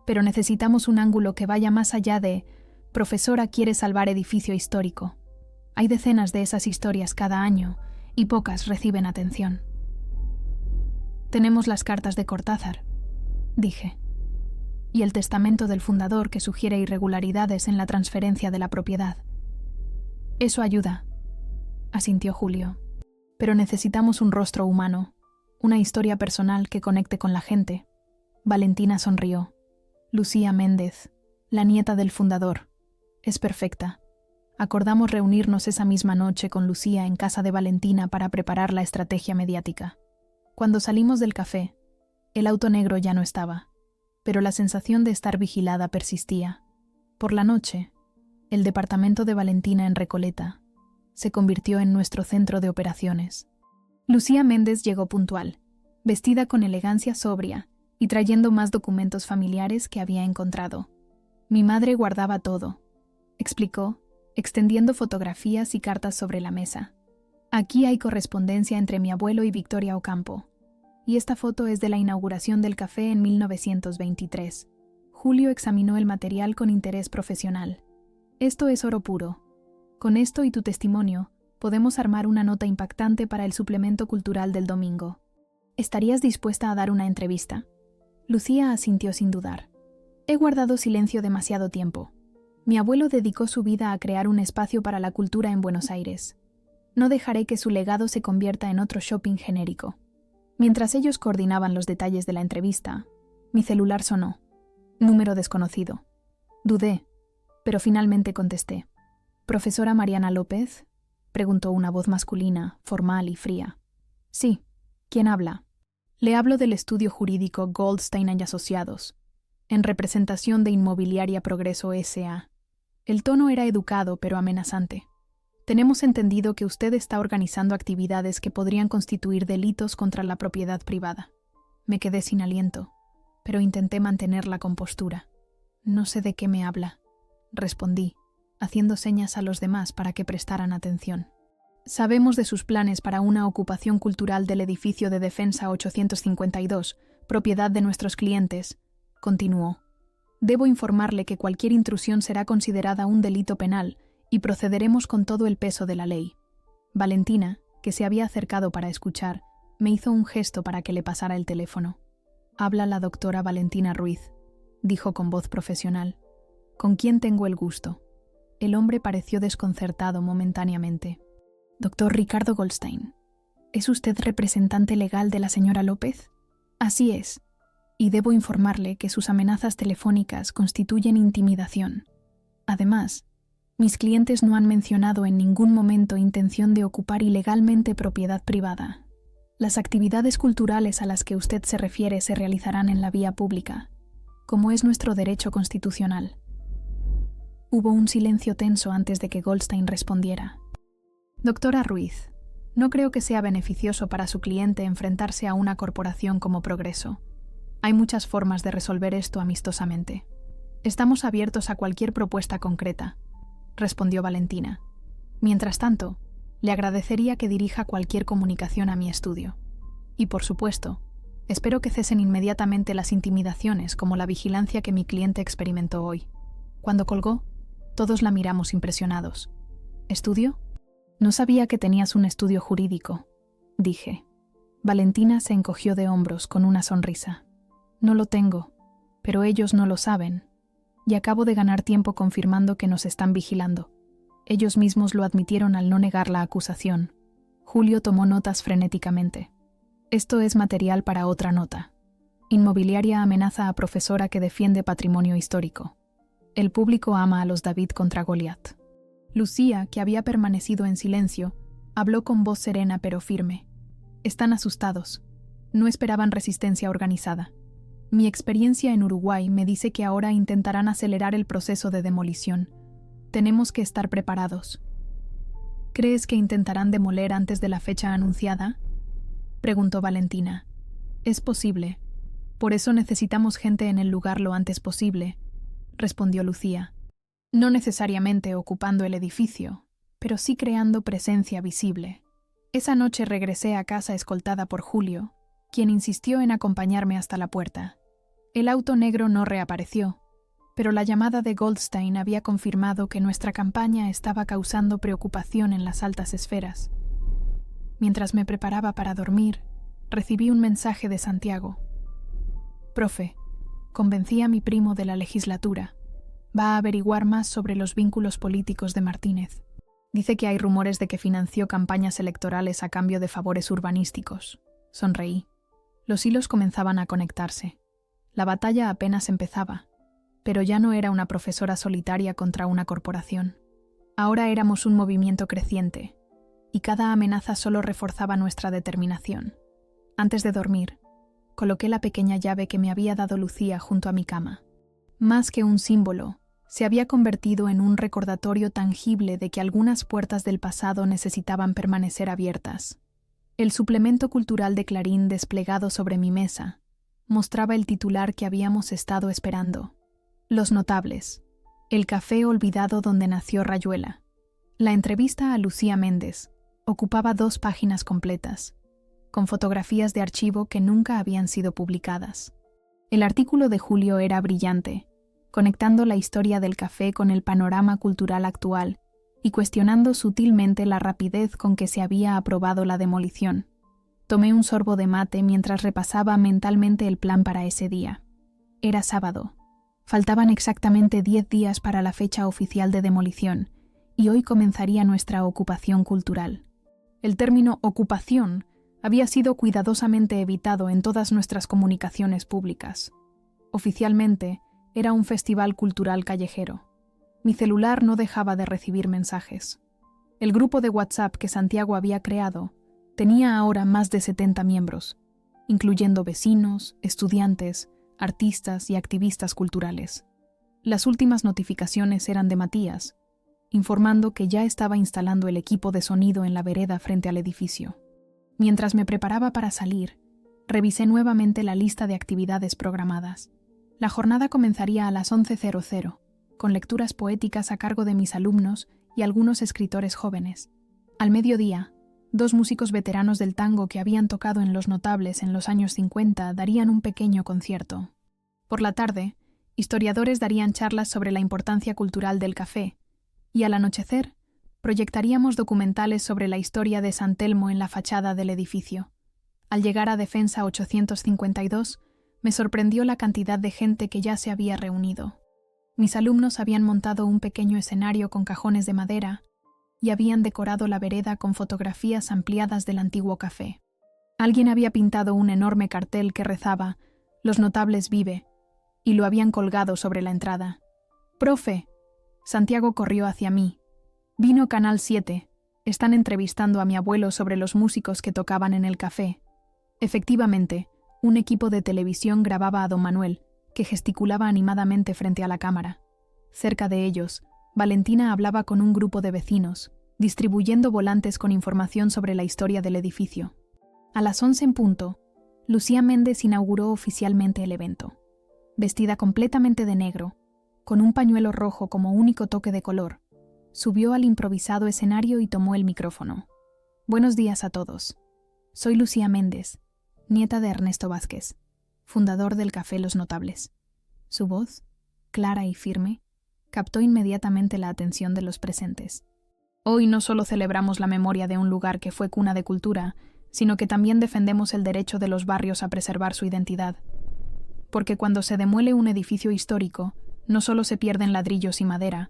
pero necesitamos un ángulo que vaya más allá de «Profesora quiere salvar edificio histórico». Hay decenas de esas historias cada año y pocas reciben atención. Tenemos las cartas de Cortázar, dije. y el testamento del fundador que sugiere irregularidades en la transferencia de la propiedad. Eso ayuda, asintió Julio. Pero necesitamos un rostro humano, una historia personal que conecte con la gente. Valentina sonrió. Lucía Méndez, la nieta del fundador. Es perfecta. Acordamos reunirnos esa misma noche con Lucía en casa de Valentina para preparar la estrategia mediática. Cuando salimos del café, el auto negro ya no estaba, pero la sensación de estar vigilada persistía. Por la noche, el departamento de Valentina en Recoleta se convirtió en nuestro centro de operaciones. Lucía Méndez llegó puntual, vestida con elegancia sobria y trayendo más documentos familiares que había encontrado. Mi madre guardaba todo, explicó, extendiendo fotografías y cartas sobre la mesa. Aquí hay correspondencia entre mi abuelo y Victoria Ocampo, y esta foto es de la inauguración del café en 1923. Julio examinó el material con interés profesional. Esto es oro puro. Con esto y tu testimonio, podemos armar una nota impactante para el suplemento cultural del domingo. ¿Estarías dispuesta a dar una entrevista? Lucía asintió sin dudar. He guardado silencio demasiado tiempo. Mi abuelo dedicó su vida a crear un espacio para la cultura en Buenos Aires. No dejaré que su legado se convierta en otro shopping genérico. Mientras ellos coordinaban los detalles de la entrevista, mi celular sonó. Número desconocido. Dudé, pero finalmente contesté. ¿Profesora Mariana López? Preguntó una voz masculina, formal y fría. Sí. ¿Quién habla? Le hablo del estudio jurídico Goldstein y Asociados, en representación de Inmobiliaria Progreso S.A. El tono era educado pero amenazante. Tenemos entendido que usted está organizando actividades que podrían constituir delitos contra la propiedad privada. Me quedé sin aliento, pero intenté mantener la compostura. No sé de qué me habla, respondí, haciendo señas a los demás para que prestaran atención. Sabemos de sus planes para una ocupación cultural del edificio de Defensa 852, propiedad de nuestros clientes, continuó. Debo informarle que cualquier intrusión será considerada un delito penal y procederemos con todo el peso de la ley. Valentina, que se había acercado para escuchar, me hizo un gesto para que le pasara el teléfono. Habla la doctora Valentina Ruiz, dijo con voz profesional. ¿Con quién tengo el gusto? El hombre pareció desconcertado momentáneamente. Doctor Ricardo Goldstein, ¿es usted representante legal de la señora López? Así es, y debo informarle que sus amenazas telefónicas constituyen intimidación. Además, mis clientes no han mencionado en ningún momento intención de ocupar ilegalmente propiedad privada. Las actividades culturales a las que usted se refiere se realizarán en la vía pública, como es nuestro derecho constitucional. Hubo un silencio tenso antes de que Goldstein respondiera. Doctora Ruiz, no creo que sea beneficioso para su cliente enfrentarse a una corporación como Progreso. Hay muchas formas de resolver esto amistosamente. Estamos abiertos a cualquier propuesta concreta, respondió Valentina. Mientras tanto, le agradecería que dirija cualquier comunicación a mi estudio. Y por supuesto, espero que cesen inmediatamente las intimidaciones como la vigilancia que mi cliente experimentó hoy. Cuando colgó, todos la miramos impresionados. ¿Estudio? No sabía que tenías un estudio jurídico, dije. Valentina se encogió de hombros con una sonrisa. No lo tengo, pero ellos no lo saben, y acabo de ganar tiempo confirmando que nos están vigilando. Ellos mismos lo admitieron al no negar la acusación. Julio tomó notas frenéticamente. Esto es material para otra nota. Inmobiliaria amenaza a profesora que defiende patrimonio histórico. El público ama a los David contra Goliat. Lucía, que había permanecido en silencio, habló con voz serena pero firme. Están asustados. No esperaban resistencia organizada. Mi experiencia en Uruguay me dice que ahora intentarán acelerar el proceso de demolición. Tenemos que estar preparados. ¿Crees que intentarán demoler antes de la fecha anunciada? Preguntó Valentina. Es posible. Por eso necesitamos gente en el lugar lo antes posible, respondió Lucía. No necesariamente ocupando el edificio, pero sí creando presencia visible. Esa noche regresé a casa escoltada por Julio, quien insistió en acompañarme hasta la puerta. El auto negro no reapareció, pero la llamada de Goldstein había confirmado que nuestra campaña estaba causando preocupación en las altas esferas. Mientras me preparaba para dormir, recibí un mensaje de Santiago. Profe, Convencí a mi primo de la legislatura. Va a averiguar más sobre los vínculos políticos de Martínez. Dice que hay rumores de que financió campañas electorales a cambio de favores urbanísticos. Sonreí. Los hilos comenzaban a conectarse. La batalla apenas empezaba, pero ya no era una profesora solitaria contra una corporación. Ahora éramos un movimiento creciente, y cada amenaza solo reforzaba nuestra determinación. Antes de dormir, coloqué la pequeña llave que me había dado Lucía junto a mi cama. Más que un símbolo, se había convertido en un recordatorio tangible de que algunas puertas del pasado necesitaban permanecer abiertas. El suplemento cultural de Clarín desplegado sobre mi mesa mostraba el titular que habíamos estado esperando. Los notables. El café olvidado donde nació Rayuela. La entrevista a Lucía Méndez ocupaba 2 páginas completas, con fotografías de archivo que nunca habían sido publicadas. El artículo de Julio era brillante, conectando la historia del café con el panorama cultural actual y cuestionando sutilmente la rapidez con que se había aprobado la demolición. Tomé un sorbo de mate mientras repasaba mentalmente el plan para ese día. Era sábado. Faltaban exactamente 10 días para la fecha oficial de demolición, y hoy comenzaría nuestra ocupación cultural. El término ocupación había sido cuidadosamente evitado en todas nuestras comunicaciones públicas. Oficialmente, era un festival cultural callejero. Mi celular no dejaba de recibir mensajes. El grupo de WhatsApp que Santiago había creado tenía ahora más de 70 miembros, incluyendo vecinos, estudiantes, artistas y activistas culturales. Las últimas notificaciones eran de Matías, informando que ya estaba instalando el equipo de sonido en la vereda frente al edificio. Mientras me preparaba para salir, revisé nuevamente la lista de actividades programadas. La jornada comenzaría a las 11:00, con lecturas poéticas a cargo de mis alumnos y algunos escritores jóvenes. Al mediodía, 2 músicos veteranos del tango que habían tocado en Los Notables en los años 50 darían un pequeño concierto. Por la tarde, historiadores darían charlas sobre la importancia cultural del café, y al anochecer, proyectaríamos documentales sobre la historia de San Telmo en la fachada del edificio. Al llegar a Defensa 852, me sorprendió la cantidad de gente que ya se había reunido. Mis alumnos habían montado un pequeño escenario con cajones de madera y habían decorado la vereda con fotografías ampliadas del antiguo café. Alguien había pintado un enorme cartel que rezaba «Los Notables vive», y lo habían colgado sobre la entrada. «Profe», Santiago corrió hacia mí. «Vino Canal 7. Están entrevistando a mi abuelo sobre los músicos que tocaban en el café». Efectivamente, un equipo de televisión grababa a don Manuel, que gesticulaba animadamente frente a la cámara. Cerca de ellos, Valentina hablaba con un grupo de vecinos, distribuyendo volantes con información sobre la historia del edificio. A las 11 en punto, Lucía Méndez inauguró oficialmente el evento. Vestida completamente de negro, con un pañuelo rojo como único toque de color, subió al improvisado escenario y tomó el micrófono. «Buenos días a todos. Soy Lucía Méndez, nieta de Ernesto Vázquez, fundador del Café Los Notables». Su voz, clara y firme, captó inmediatamente la atención de los presentes. Hoy no solo celebramos la memoria de un lugar que fue cuna de cultura, sino que también defendemos el derecho de los barrios a preservar su identidad. Porque cuando se demuele un edificio histórico, no solo se pierden ladrillos y madera,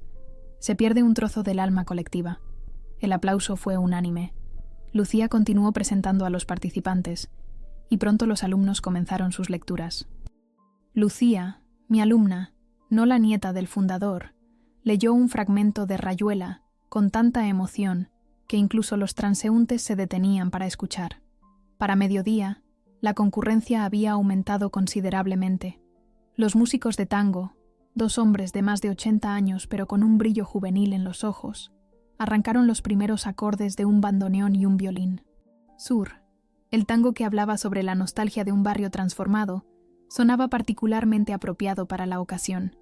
se pierde un trozo del alma colectiva. El aplauso fue unánime. Lucía continuó presentando a los participantes, y pronto los alumnos comenzaron sus lecturas. Lucía, mi alumna, no la nieta del fundador, leyó un fragmento de Rayuela con tanta emoción que incluso los transeúntes se detenían para escuchar. Para mediodía, la concurrencia había aumentado considerablemente. Los músicos de tango, 2 hombres de más de 80 años pero con un brillo juvenil en los ojos, arrancaron los primeros acordes de un bandoneón y un violín. Sur, el tango que hablaba sobre la nostalgia de un barrio transformado, sonaba particularmente apropiado para la ocasión.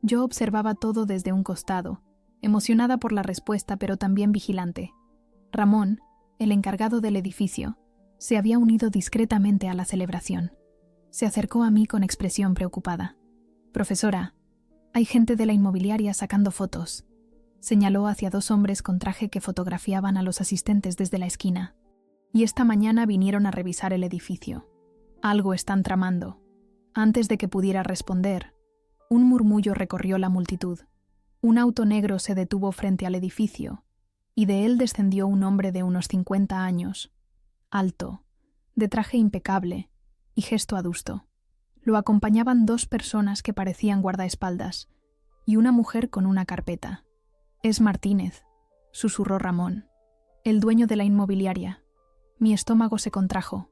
Yo observaba todo desde un costado, emocionada por la respuesta pero también vigilante. Ramón, el encargado del edificio, se había unido discretamente a la celebración. Se acercó a mí con expresión preocupada. «Profesora, hay gente de la inmobiliaria sacando fotos», señaló hacia 2 hombres con traje que fotografiaban a los asistentes desde la esquina. «Y esta mañana vinieron a revisar el edificio. Algo están tramando». Antes de que pudiera responder, un murmullo recorrió la multitud. Un auto negro se detuvo frente al edificio, y de él descendió un hombre de unos 50 años, alto, de traje impecable y gesto adusto. Lo acompañaban 2 personas que parecían guardaespaldas y una mujer con una carpeta. «Es Martínez», susurró Ramón, el dueño de la inmobiliaria. Mi estómago se contrajo.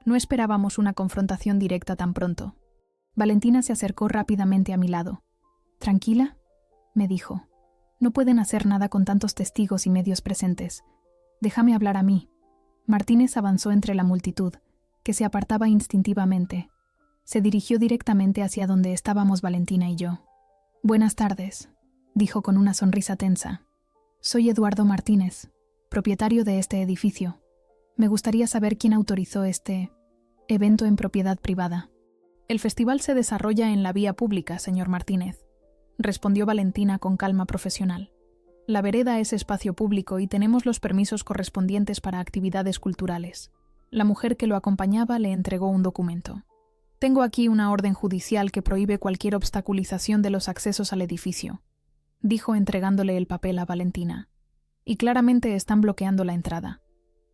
No esperábamos una confrontación directa tan pronto. Valentina se acercó rápidamente a mi lado. «¿Tranquila?», me dijo. «No pueden hacer nada con tantos testigos y medios presentes. Déjame hablar a mí». Martínez avanzó entre la multitud, que se apartaba instintivamente. Se dirigió directamente hacia donde estábamos Valentina y yo. «Buenas tardes», dijo con una sonrisa tensa. «Soy Eduardo Martínez, propietario de este edificio. Me gustaría saber quién autorizó este evento en propiedad privada». «El festival se desarrolla en la vía pública, señor Martínez», respondió Valentina con calma profesional. «La vereda es espacio público y tenemos los permisos correspondientes para actividades culturales». La mujer que lo acompañaba le entregó un documento. «Tengo aquí una orden judicial que prohíbe cualquier obstaculización de los accesos al edificio», dijo entregándole el papel a Valentina. «Y claramente están bloqueando la entrada».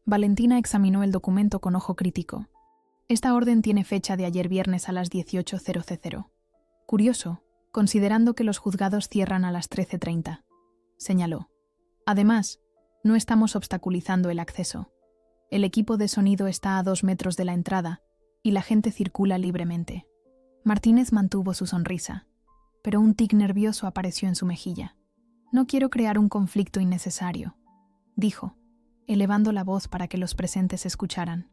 Valentina examinó el documento con ojo crítico. «Esta orden tiene fecha de ayer viernes a las 18:00. Curioso, considerando que los juzgados cierran a las 13:30, señaló. «Además, no estamos obstaculizando el acceso. El equipo de sonido está a 2 metros de la entrada y la gente circula libremente». Martínez mantuvo su sonrisa, pero un tic nervioso apareció en su mejilla. «No quiero crear un conflicto innecesario», dijo, elevando la voz para que los presentes escucharan.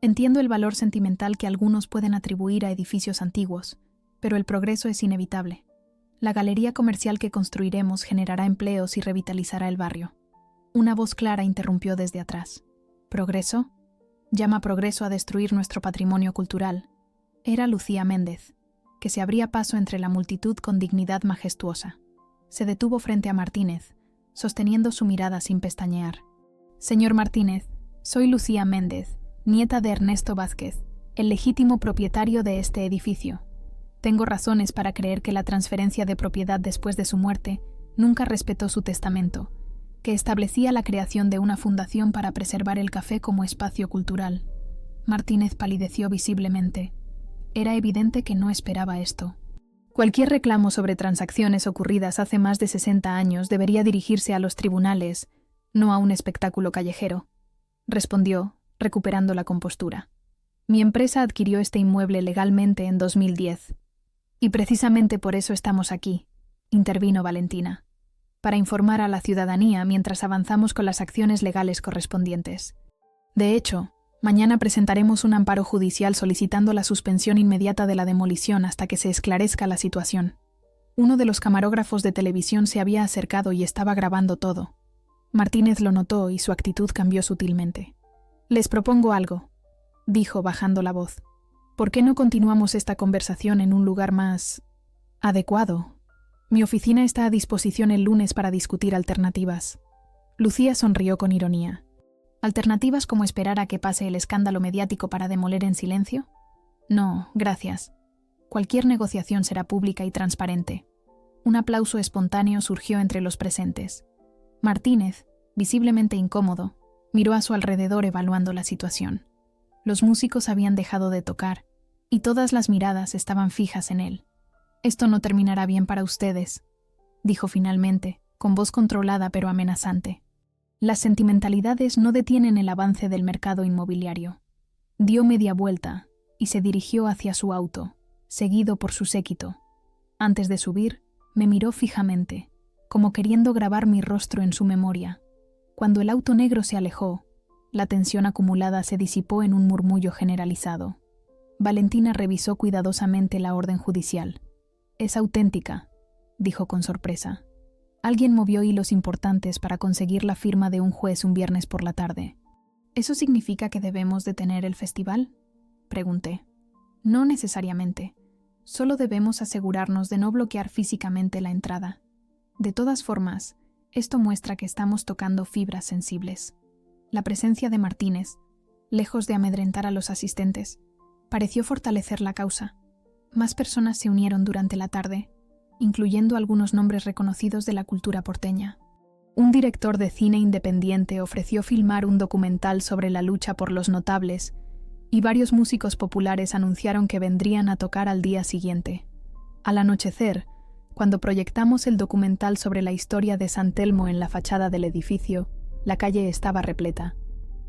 «Entiendo el valor sentimental que algunos pueden atribuir a edificios antiguos, pero el progreso es inevitable. La galería comercial que construiremos generará empleos y revitalizará el barrio». Una voz clara interrumpió desde atrás. «¿Progreso? ¿Llama progreso a destruir nuestro patrimonio cultural?». Era Lucía Méndez, que se abría paso entre la multitud con dignidad majestuosa. Se detuvo frente a Martínez, sosteniendo su mirada sin pestañear. «Señor Martínez, soy Lucía Méndez, nieta de Ernesto Vázquez, el legítimo propietario de este edificio. Tengo razones para creer que la transferencia de propiedad después de su muerte nunca respetó su testamento, que establecía la creación de una fundación para preservar el café como espacio cultural». Martínez palideció visiblemente. Era evidente que no esperaba esto. «Cualquier reclamo sobre transacciones ocurridas hace más de 60 años debería dirigirse a los tribunales, no a un espectáculo callejero», respondió, recuperando la compostura. «Mi empresa adquirió este inmueble legalmente en 2010. Y precisamente por eso estamos aquí», intervino Valentina, «para informar a la ciudadanía mientras avanzamos con las acciones legales correspondientes. De hecho, mañana presentaremos un amparo judicial solicitando la suspensión inmediata de la demolición hasta que se esclarezca la situación». Uno de los camarógrafos de televisión se había acercado y estaba grabando todo. Martínez lo notó y su actitud cambió sutilmente. «Les propongo algo», dijo bajando la voz. «¿Por qué no continuamos esta conversación en un lugar más adecuado? Mi oficina está a disposición el lunes para discutir alternativas». Lucía sonrió con ironía. «¿Alternativas como esperar a que pase el escándalo mediático para demoler en silencio? No, gracias. Cualquier negociación será pública y transparente». Un aplauso espontáneo surgió entre los presentes. Martínez, visiblemente incómodo, miró a su alrededor evaluando la situación. Los músicos habían dejado de tocar, y todas las miradas estaban fijas en él. «Esto no terminará bien para ustedes», dijo finalmente, con voz controlada pero amenazante. «Las sentimentalidades no detienen el avance del mercado inmobiliario». Dio media vuelta y se dirigió hacia su auto, seguido por su séquito. Antes de subir, me miró fijamente, como queriendo grabar mi rostro en su memoria. Cuando el auto negro se alejó, la tensión acumulada se disipó en un murmullo generalizado. Valentina revisó cuidadosamente la orden judicial. «Es auténtica», dijo con sorpresa. «Alguien movió hilos importantes para conseguir la firma de un juez un viernes por la tarde». «¿Eso significa que debemos detener el festival?», pregunté. «No necesariamente. Solo debemos asegurarnos de no bloquear físicamente la entrada. De todas formas, esto muestra que estamos tocando fibras sensibles». La presencia de Martínez, lejos de amedrentar a los asistentes, pareció fortalecer la causa. Más personas se unieron durante la tarde, incluyendo algunos nombres reconocidos de la cultura porteña. Un director de cine independiente ofreció filmar un documental sobre la lucha por los notables, y varios músicos populares anunciaron que vendrían a tocar al día siguiente. Al anochecer, cuando proyectamos el documental sobre la historia de San Telmo en la fachada del edificio, la calle estaba repleta.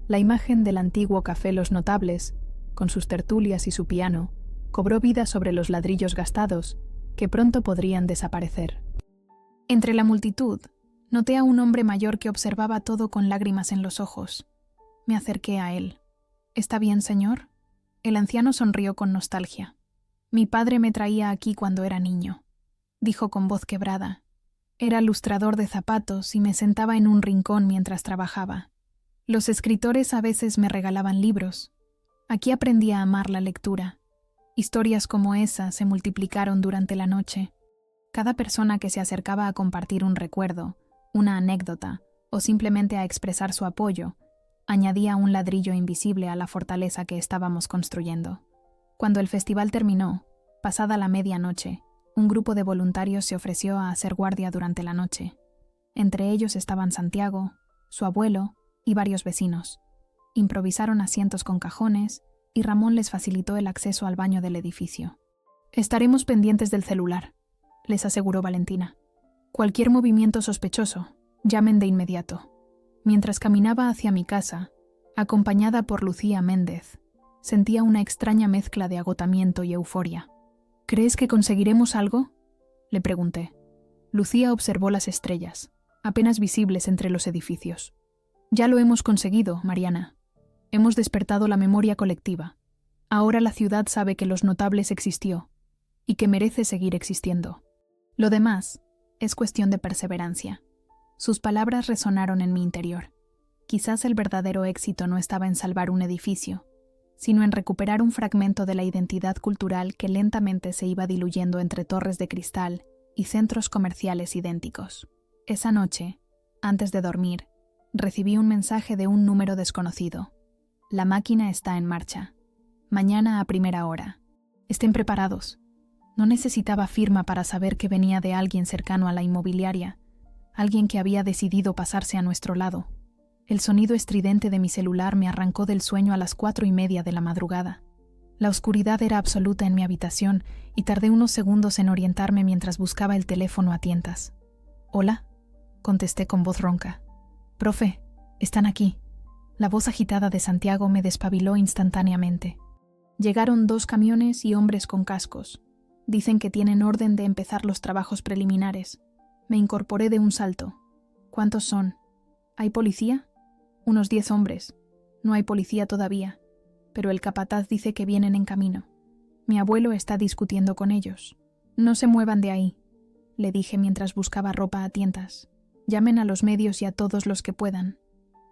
La imagen del antiguo café Los Notables, con sus tertulias y su piano, cobró vida sobre los ladrillos gastados, que pronto podrían desaparecer. Entre la multitud, noté a un hombre mayor que observaba todo con lágrimas en los ojos. Me acerqué a él. «¿Está bien, señor?» El anciano sonrió con nostalgia. «Mi padre me traía aquí cuando era niño», dijo con voz quebrada. «Era lustrador de zapatos y me sentaba en un rincón mientras trabajaba. Los escritores a veces me regalaban libros. Aquí aprendí a amar la lectura. Historias como esa se multiplicaron durante la noche. Cada persona que se acercaba a compartir un recuerdo, una anécdota o simplemente a expresar su apoyo, añadía un ladrillo invisible a la fortaleza que estábamos construyendo. Cuando el festival terminó, pasada la medianoche, un grupo de voluntarios se ofreció a hacer guardia durante la noche. Entre ellos estaban Santiago, su abuelo y varios vecinos. Improvisaron asientos con cajones y Ramón les facilitó el acceso al baño del edificio. «Estaremos pendientes del celular», les aseguró Valentina. «Cualquier movimiento sospechoso, llamen de inmediato». Mientras caminaba hacia mi casa, acompañada por Lucía Méndez, sentía una extraña mezcla de agotamiento y euforia. «¿Crees que conseguiremos algo?», le pregunté. Lucía observó las estrellas, apenas visibles entre los edificios. «Ya lo hemos conseguido, Mariana. Hemos despertado la memoria colectiva. Ahora la ciudad sabe que Los Notables existió y que merece seguir existiendo. Lo demás es cuestión de perseverancia». Sus palabras resonaron en mi interior. Quizás el verdadero éxito no estaba en salvar un edificio, sino en recuperar un fragmento de la identidad cultural que lentamente se iba diluyendo entre torres de cristal y centros comerciales idénticos. Esa noche, antes de dormir, recibí un mensaje de un número desconocido. «La máquina está en marcha. Mañana a primera hora. Estén preparados». No necesitaba firma para saber que venía de alguien cercano a la inmobiliaria, alguien que había decidido pasarse a nuestro lado. El sonido estridente de mi celular me arrancó del sueño a las 4:30 de la madrugada. La oscuridad era absoluta en mi habitación y tardé unos segundos en orientarme mientras buscaba el teléfono a tientas. «¿Hola?», contesté con voz ronca. «Profe, están aquí». La voz agitada de Santiago me despabiló instantáneamente. Llegaron 2 camiones y hombres con cascos. Dicen que tienen orden de empezar los trabajos preliminares. Me incorporé de un salto. «¿Cuántos son? ¿Hay policía?» «Unos 10 hombres. No hay policía todavía, pero el capataz dice que vienen en camino. Mi abuelo está discutiendo con ellos». «No se muevan de ahí», le dije mientras buscaba ropa a tientas. «Llamen a los medios y a todos los que puedan.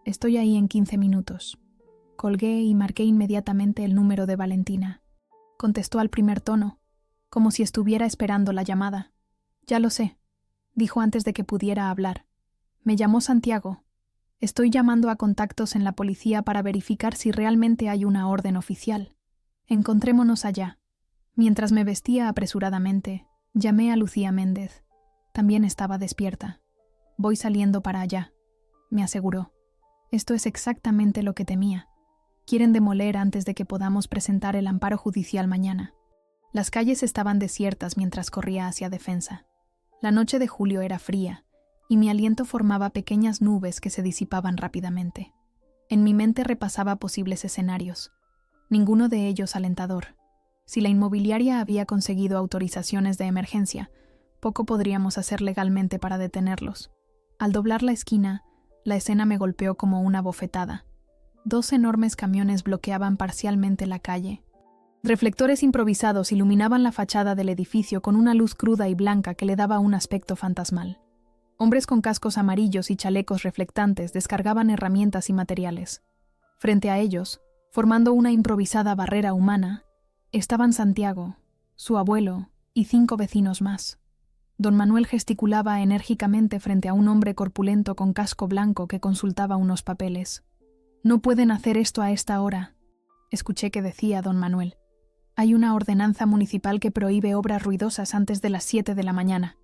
Estoy ahí en 15 minutos». Colgué y marqué inmediatamente el número de Valentina. Contestó al primer tono, como si estuviera esperando la llamada. «Ya lo sé», dijo antes de que pudiera hablar. «Me llamó Santiago. Estoy llamando a contactos en la policía para verificar si realmente hay una orden oficial. Encontrémonos allá». Mientras me vestía apresuradamente, llamé a Lucía Méndez. También estaba despierta. «Voy saliendo para allá», me aseguró. «Esto es exactamente lo que temía. Quieren demoler antes de que podamos presentar el amparo judicial mañana». Las calles estaban desiertas mientras corría hacia Defensa. La noche de julio era fría, y mi aliento formaba pequeñas nubes que se disipaban rápidamente. En mi mente repasaba posibles escenarios, ninguno de ellos alentador. Si la inmobiliaria había conseguido autorizaciones de emergencia, poco podríamos hacer legalmente para detenerlos. Al doblar la esquina, la escena me golpeó como una bofetada. 2 enormes camiones bloqueaban parcialmente la calle. Reflectores improvisados iluminaban la fachada del edificio con una luz cruda y blanca que le daba un aspecto fantasmal. Hombres con cascos amarillos y chalecos reflectantes descargaban herramientas y materiales. Frente a ellos, formando una improvisada barrera humana, estaban Santiago, su abuelo y 5 vecinos más. Don Manuel gesticulaba enérgicamente frente a un hombre corpulento con casco blanco que consultaba unos papeles. «No pueden hacer esto a esta hora», escuché que decía don Manuel. Hay una ordenanza municipal que prohíbe obras ruidosas antes de las 7 de la mañana.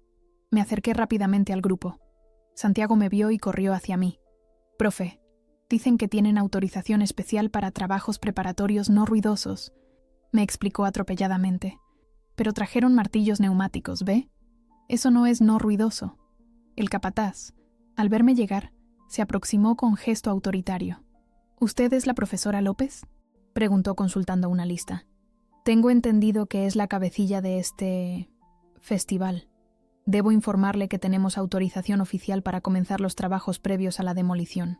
Me acerqué rápidamente al grupo. Santiago me vio y corrió hacia mí. Profe, dicen que tienen autorización especial para trabajos preparatorios no ruidosos, me explicó atropelladamente. Pero trajeron martillos neumáticos, ¿ve? Eso no es no ruidoso. El capataz, al verme llegar, se aproximó con gesto autoritario. ¿Usted es la profesora López?, preguntó consultando una lista. Tengo entendido que es la cabecilla de este festival. Debo informarle que tenemos autorización oficial para comenzar los trabajos previos a la demolición.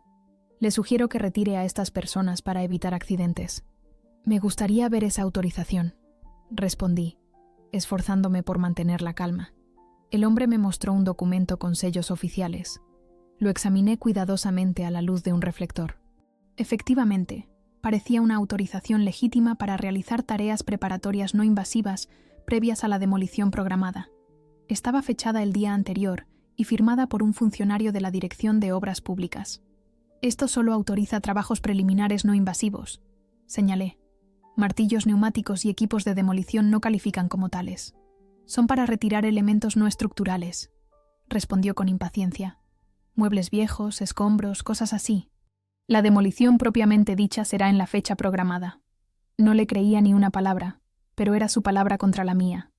Le sugiero que retire a estas personas para evitar accidentes. Me gustaría ver esa autorización, respondí, esforzándome por mantener la calma. El hombre me mostró un documento con sellos oficiales. Lo examiné cuidadosamente a la luz de un reflector. Efectivamente, parecía una autorización legítima para realizar tareas preparatorias no invasivas previas a la demolición programada. Estaba fechada el día anterior y firmada por un funcionario de la Dirección de Obras Públicas. Esto solo autoriza trabajos preliminares no invasivos, señalé. Martillos neumáticos y equipos de demolición no califican como tales. Son para retirar elementos no estructurales, respondió con impaciencia. Muebles viejos, escombros, cosas así. La demolición propiamente dicha será en la fecha programada. No le creía ni una palabra, pero era su palabra contra la mía.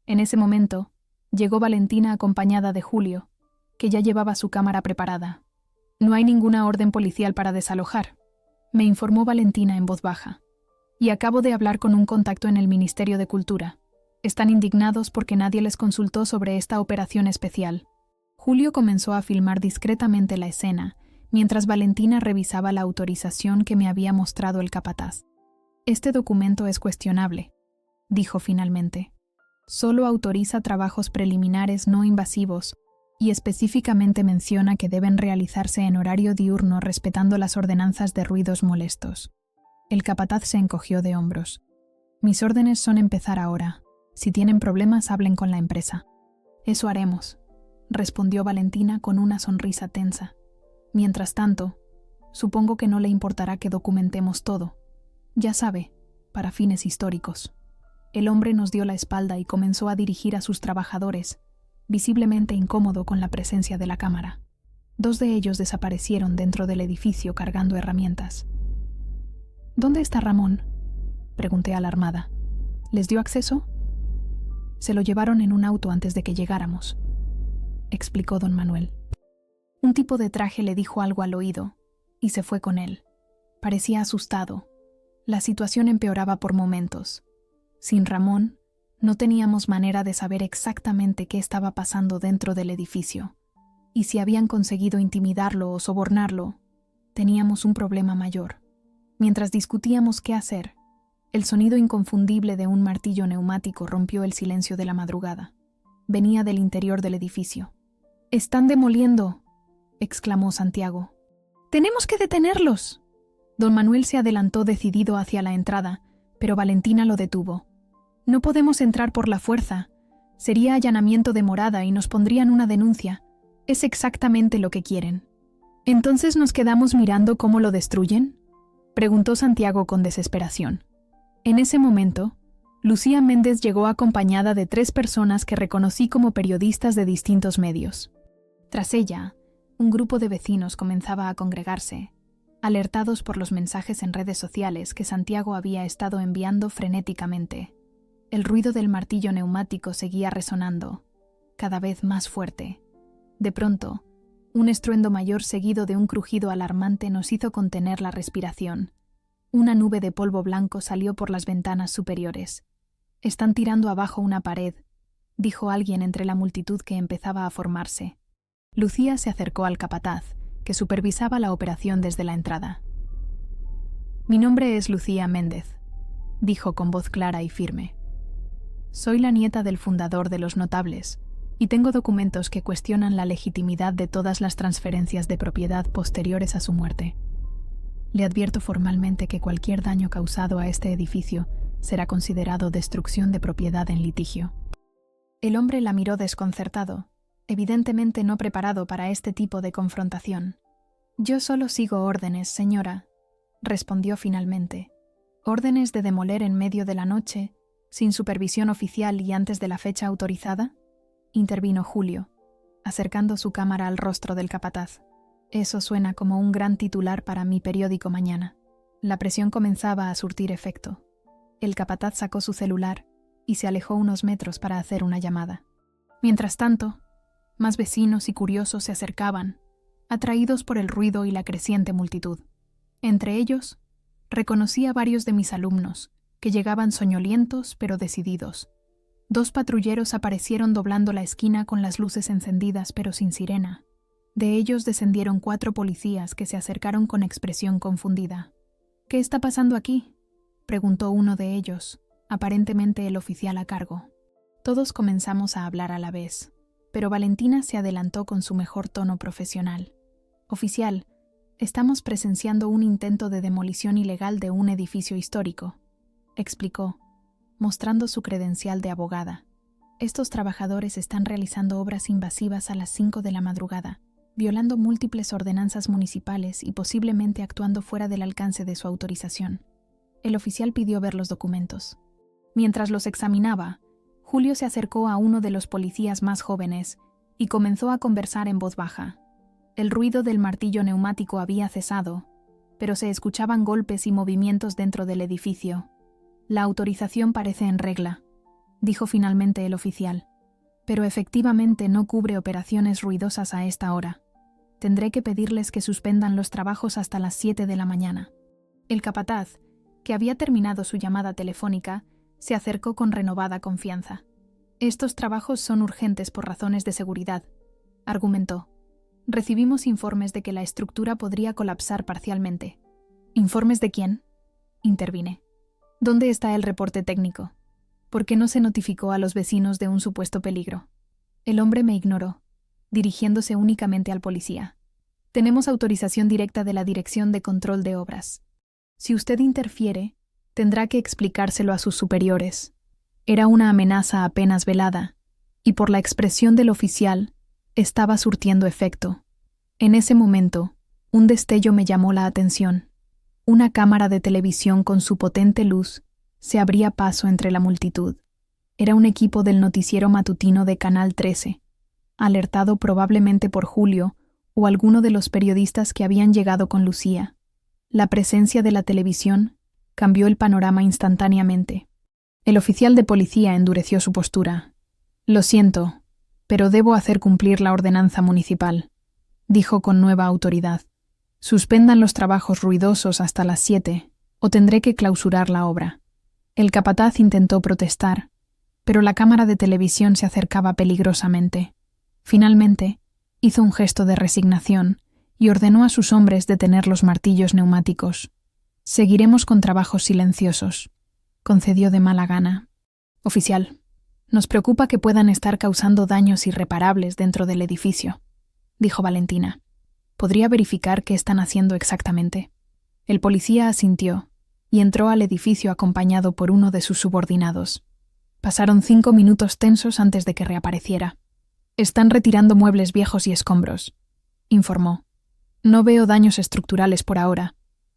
En ese momento, llegó Valentina acompañada de Julio, que ya llevaba su cámara preparada. No hay ninguna orden policial para desalojar, me informó Valentina en voz baja. Y acabo de hablar con un contacto en el Ministerio de Cultura. Están indignados porque nadie les consultó sobre esta operación especial. Julio comenzó a filmar discretamente la escena, mientras Valentina revisaba la autorización que me había mostrado el capataz. Este documento es cuestionable, dijo finalmente. Solo autoriza trabajos preliminares no invasivos y específicamente menciona que deben realizarse en horario diurno respetando las ordenanzas de ruidos molestos. El capataz se encogió de hombros. Mis órdenes son empezar ahora. Si tienen problemas, hablen con la empresa. Eso haremos, respondió Valentina con una sonrisa tensa. Mientras tanto, supongo que no le importará que documentemos todo. Ya sabe, para fines históricos. El hombre nos dio la espalda y comenzó a dirigir a sus trabajadores, visiblemente incómodo con la presencia de la cámara. 2 de ellos desaparecieron dentro del edificio cargando herramientas. ¿Dónde está Ramón?, pregunté alarmada. ¿Les dio acceso? Se lo llevaron en un auto antes de que llegáramos, explicó don Manuel. Un tipo de traje le dijo algo al oído y se fue con él. Parecía asustado. La situación empeoraba por momentos. Sin Ramón, no teníamos manera de saber exactamente qué estaba pasando dentro del edificio. Y si habían conseguido intimidarlo o sobornarlo, teníamos un problema mayor. Mientras discutíamos qué hacer, el sonido inconfundible de un martillo neumático rompió el silencio de la madrugada. Venía del interior del edificio. «¡Están demoliendo!», exclamó Santiago. «¡Tenemos que detenerlos!». Don Manuel se adelantó decidido hacia la entrada, pero Valentina lo detuvo. «No podemos entrar por la fuerza. Sería allanamiento de morada y nos pondrían una denuncia. Es exactamente lo que quieren». «¿Entonces nos quedamos mirando cómo lo destruyen?», preguntó Santiago con desesperación. En ese momento, Lucía Méndez llegó acompañada de 3 personas que reconocí como periodistas de distintos medios. Tras ella, un grupo de vecinos comenzaba a congregarse, alertados por los mensajes en redes sociales que Santiago había estado enviando frenéticamente. El ruido del martillo neumático seguía resonando, cada vez más fuerte. De pronto, un estruendo mayor seguido de un crujido alarmante nos hizo contener la respiración. Una nube de polvo blanco salió por las ventanas superiores. «Están tirando abajo una pared», dijo alguien entre la multitud que empezaba a formarse. Lucía se acercó al capataz, que supervisaba la operación desde la entrada. «Mi nombre es Lucía Méndez», dijo con voz clara y firme. «Soy la nieta del fundador de Los Notables, y tengo documentos que cuestionan la legitimidad de todas las transferencias de propiedad posteriores a su muerte. Le advierto formalmente que cualquier daño causado a este edificio será considerado destrucción de propiedad en litigio». El hombre la miró desconcertado, evidentemente no preparado para este tipo de confrontación. «Yo solo sigo órdenes, señora», respondió finalmente. «Órdenes de demoler en medio de la noche ¿Sin supervisión oficial y antes de la fecha autorizada?, intervino Julio, acercando su cámara al rostro del capataz. Eso suena como un gran titular para mi periódico mañana. La presión comenzaba a surtir efecto. El capataz sacó su celular y se alejó unos metros para hacer una llamada. Mientras tanto, más vecinos y curiosos se acercaban, atraídos por el ruido y la creciente multitud. Entre ellos, reconocí a varios de mis alumnos, que llegaban soñolientos pero decididos. 2 patrulleros aparecieron doblando la esquina con las luces encendidas pero sin sirena. De ellos descendieron 4 policías que se acercaron con expresión confundida. «¿Qué está pasando aquí?», preguntó uno de ellos, aparentemente el oficial a cargo. Todos comenzamos a hablar a la vez, pero Valentina se adelantó con su mejor tono profesional. «Oficial, estamos presenciando un intento de demolición ilegal de un edificio histórico», explicó, mostrando su credencial de abogada. «Estos trabajadores están realizando obras invasivas a las 5 de la madrugada, violando múltiples ordenanzas municipales y posiblemente actuando fuera del alcance de su autorización». El oficial pidió ver los documentos. Mientras los examinaba, Julio se acercó a uno de los policías más jóvenes y comenzó a conversar en voz baja. El ruido del martillo neumático había cesado, pero se escuchaban golpes y movimientos dentro del edificio. «La autorización parece en regla», dijo finalmente el oficial, «pero efectivamente no cubre operaciones ruidosas a esta hora. Tendré que pedirles que suspendan los trabajos hasta las 7 de la mañana». El capataz, que había terminado su llamada telefónica, se acercó con renovada confianza. «Estos trabajos son urgentes por razones de seguridad», argumentó. «Recibimos informes de que la estructura podría colapsar parcialmente». «¿Informes de quién?», intervine. «¿Dónde está el reporte técnico? ¿Por qué no se notificó a los vecinos de un supuesto peligro?». El hombre me ignoró, dirigiéndose únicamente al policía. «Tenemos autorización directa de la Dirección de Control de Obras. Si usted interfiere, tendrá que explicárselo a sus superiores». Era una amenaza apenas velada, y por la expresión del oficial, estaba surtiendo efecto. En ese momento, un destello me llamó la atención. Una cámara de televisión con su potente luz se abría paso entre la multitud. Era un equipo del noticiero matutino de Canal 13, alertado probablemente por Julio o alguno de los periodistas que habían llegado con Lucía. La presencia de la televisión cambió el panorama instantáneamente. El oficial de policía endureció su postura. «Lo siento, pero debo hacer cumplir la ordenanza municipal», dijo con nueva autoridad. «Suspendan los trabajos ruidosos hasta las 7 o tendré que clausurar la obra». El capataz intentó protestar, pero la cámara de televisión se acercaba peligrosamente. Finalmente, hizo un gesto de resignación y ordenó a sus hombres detener los martillos neumáticos. «Seguiremos con trabajos silenciosos», concedió de mala gana. «Oficial, nos preocupa que puedan estar causando daños irreparables dentro del edificio», dijo Valentina. «¿Podría verificar qué están haciendo exactamente?». El policía asintió y entró al edificio acompañado por uno de sus subordinados. Pasaron 5 minutos tensos antes de que reapareciera. «Están retirando muebles viejos y escombros», informó. «No veo daños estructurales por ahora,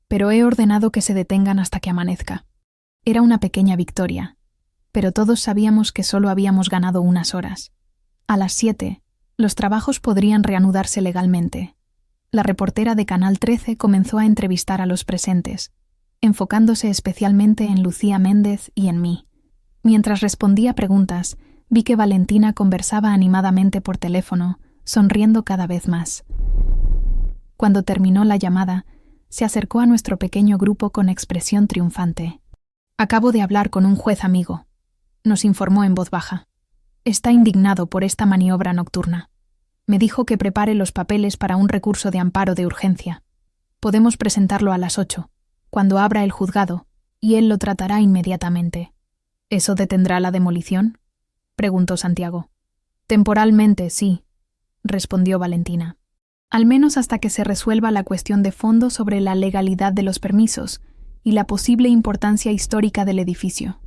pero he ordenado que se detengan hasta que amanezca». Era una pequeña victoria, pero todos sabíamos que solo habíamos ganado unas horas. A las 7, los trabajos podrían reanudarse legalmente. La reportera de Canal 13 comenzó a entrevistar a los presentes, enfocándose especialmente en Lucía Méndez y en mí. Mientras respondía preguntas, vi que Valentina conversaba animadamente por teléfono, sonriendo cada vez más. Cuando terminó la llamada, se acercó a nuestro pequeño grupo con expresión triunfante. «Acabo de hablar con un juez amigo», nos informó en voz baja. «Está indignado por esta maniobra nocturna. Me dijo que prepare los papeles para un recurso de amparo de urgencia. Podemos presentarlo a las 8, cuando abra el juzgado, y él lo tratará inmediatamente». «¿Eso detendrá la demolición?», preguntó Santiago. «Temporalmente, sí», respondió Valentina. «Al menos hasta que se resuelva la cuestión de fondo sobre la legalidad de los permisos y la posible importancia histórica del edificio».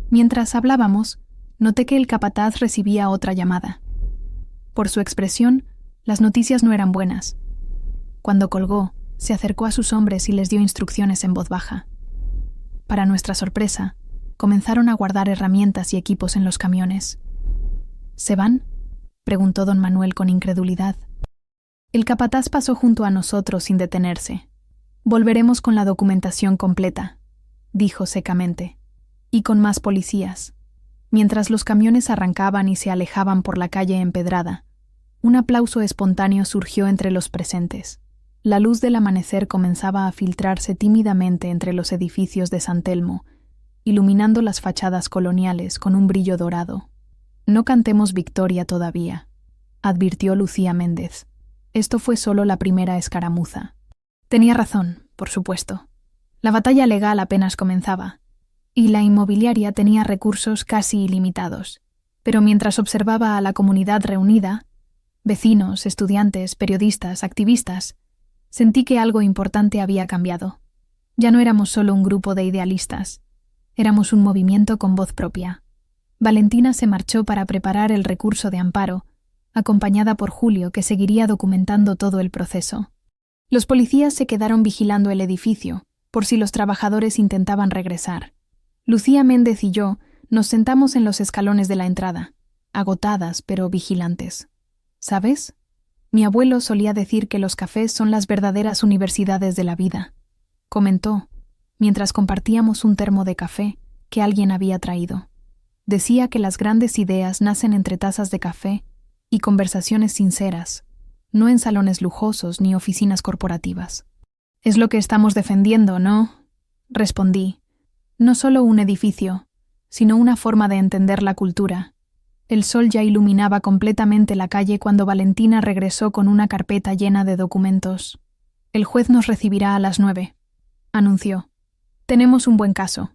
Mientras hablábamos, noté que el capataz recibía otra llamada. Por su expresión, las noticias no eran buenas. Cuando colgó, se acercó a sus hombres y les dio instrucciones en voz baja. Para nuestra sorpresa, comenzaron a guardar herramientas y equipos en los camiones. ¿Se van?, preguntó don Manuel con incredulidad. El capataz pasó junto a nosotros sin detenerse. Volveremos con la documentación completa, dijo secamente, y con más policías. Mientras los camiones arrancaban y se alejaban por la calle empedrada, un aplauso espontáneo surgió entre los presentes. La luz del amanecer comenzaba a filtrarse tímidamente entre los edificios de San Telmo, iluminando las fachadas coloniales con un brillo dorado. «No cantemos victoria todavía», advirtió Lucía Méndez. Esto fue solo la primera escaramuza. Tenía razón, por supuesto. La batalla legal apenas comenzaba, y la inmobiliaria tenía recursos casi ilimitados. Pero mientras observaba a la comunidad reunida, vecinos, estudiantes, periodistas, activistas, sentí que algo importante había cambiado. Ya no éramos solo un grupo de idealistas, éramos un movimiento con voz propia. Valentina se marchó para preparar el recurso de amparo, acompañada por Julio, que seguiría documentando todo el proceso. Los policías se quedaron vigilando el edificio, por si los trabajadores intentaban regresar. Lucía Méndez y yo nos sentamos en los escalones de la entrada, agotadas pero vigilantes. ¿Sabes? Mi abuelo solía decir que los cafés son las verdaderas universidades de la vida, comentó, mientras compartíamos un termo de café que alguien había traído. Decía que las grandes ideas nacen entre tazas de café y conversaciones sinceras, no en salones lujosos ni oficinas corporativas. «Es lo que estamos defendiendo, ¿no?», respondí. «No solo un edificio, sino una forma de entender la cultura». El sol ya iluminaba completamente la calle cuando Valentina regresó con una carpeta llena de documentos. «El juez nos recibirá a las 9», anunció. «Tenemos un buen caso.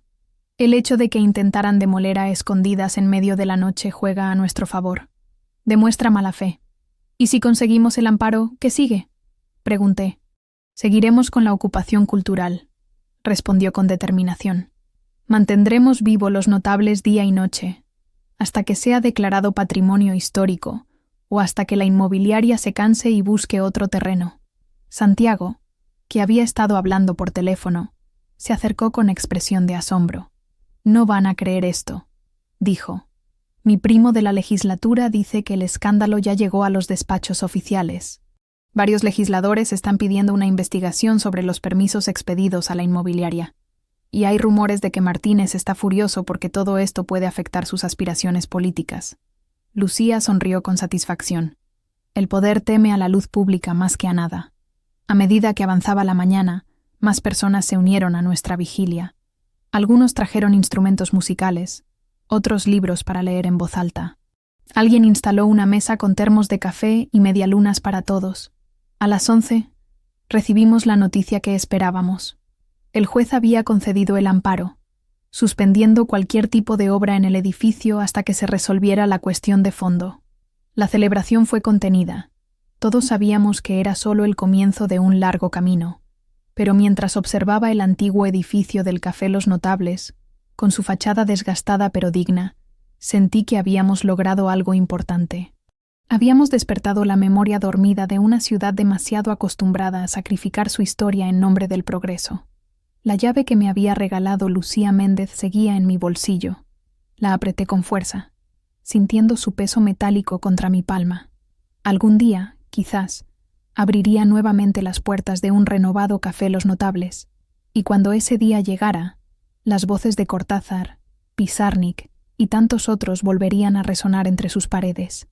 El hecho de que intentaran demoler a escondidas en medio de la noche juega a nuestro favor. Demuestra mala fe. ¿Y si conseguimos el amparo, qué sigue?», pregunté. «Seguiremos con la ocupación cultural», respondió con determinación. «Mantendremos vivo los notables día y noche, hasta que sea declarado patrimonio histórico o hasta que la inmobiliaria se canse y busque otro terreno». Santiago, que había estado hablando por teléfono, se acercó con expresión de asombro. «No van a creer esto», dijo. «Mi primo de la legislatura dice que el escándalo ya llegó a los despachos oficiales. Varios legisladores están pidiendo una investigación sobre los permisos expedidos a la inmobiliaria. Y hay rumores de que Martínez está furioso porque todo esto puede afectar sus aspiraciones políticas». Lucía sonrió con satisfacción. El poder teme a la luz pública más que a nada. A medida que avanzaba la mañana, más personas se unieron a nuestra vigilia. Algunos trajeron instrumentos musicales, otros libros para leer en voz alta. Alguien instaló una mesa con termos de café y medialunas para todos. A las 11, recibimos la noticia que esperábamos. El juez había concedido el amparo, suspendiendo cualquier tipo de obra en el edificio hasta que se resolviera la cuestión de fondo. La celebración fue contenida. Todos sabíamos que era solo el comienzo de un largo camino, pero mientras observaba el antiguo edificio del Café Los Notables, con su fachada desgastada pero digna, sentí que habíamos logrado algo importante. Habíamos despertado la memoria dormida de una ciudad demasiado acostumbrada a sacrificar su historia en nombre del progreso. La llave que me había regalado Lucía Méndez seguía en mi bolsillo. La apreté con fuerza, sintiendo su peso metálico contra mi palma. Algún día, quizás, abriría nuevamente las puertas de un renovado Café Los Notables, y cuando ese día llegara, las voces de Cortázar, Pizarnik y tantos otros volverían a resonar entre sus paredes.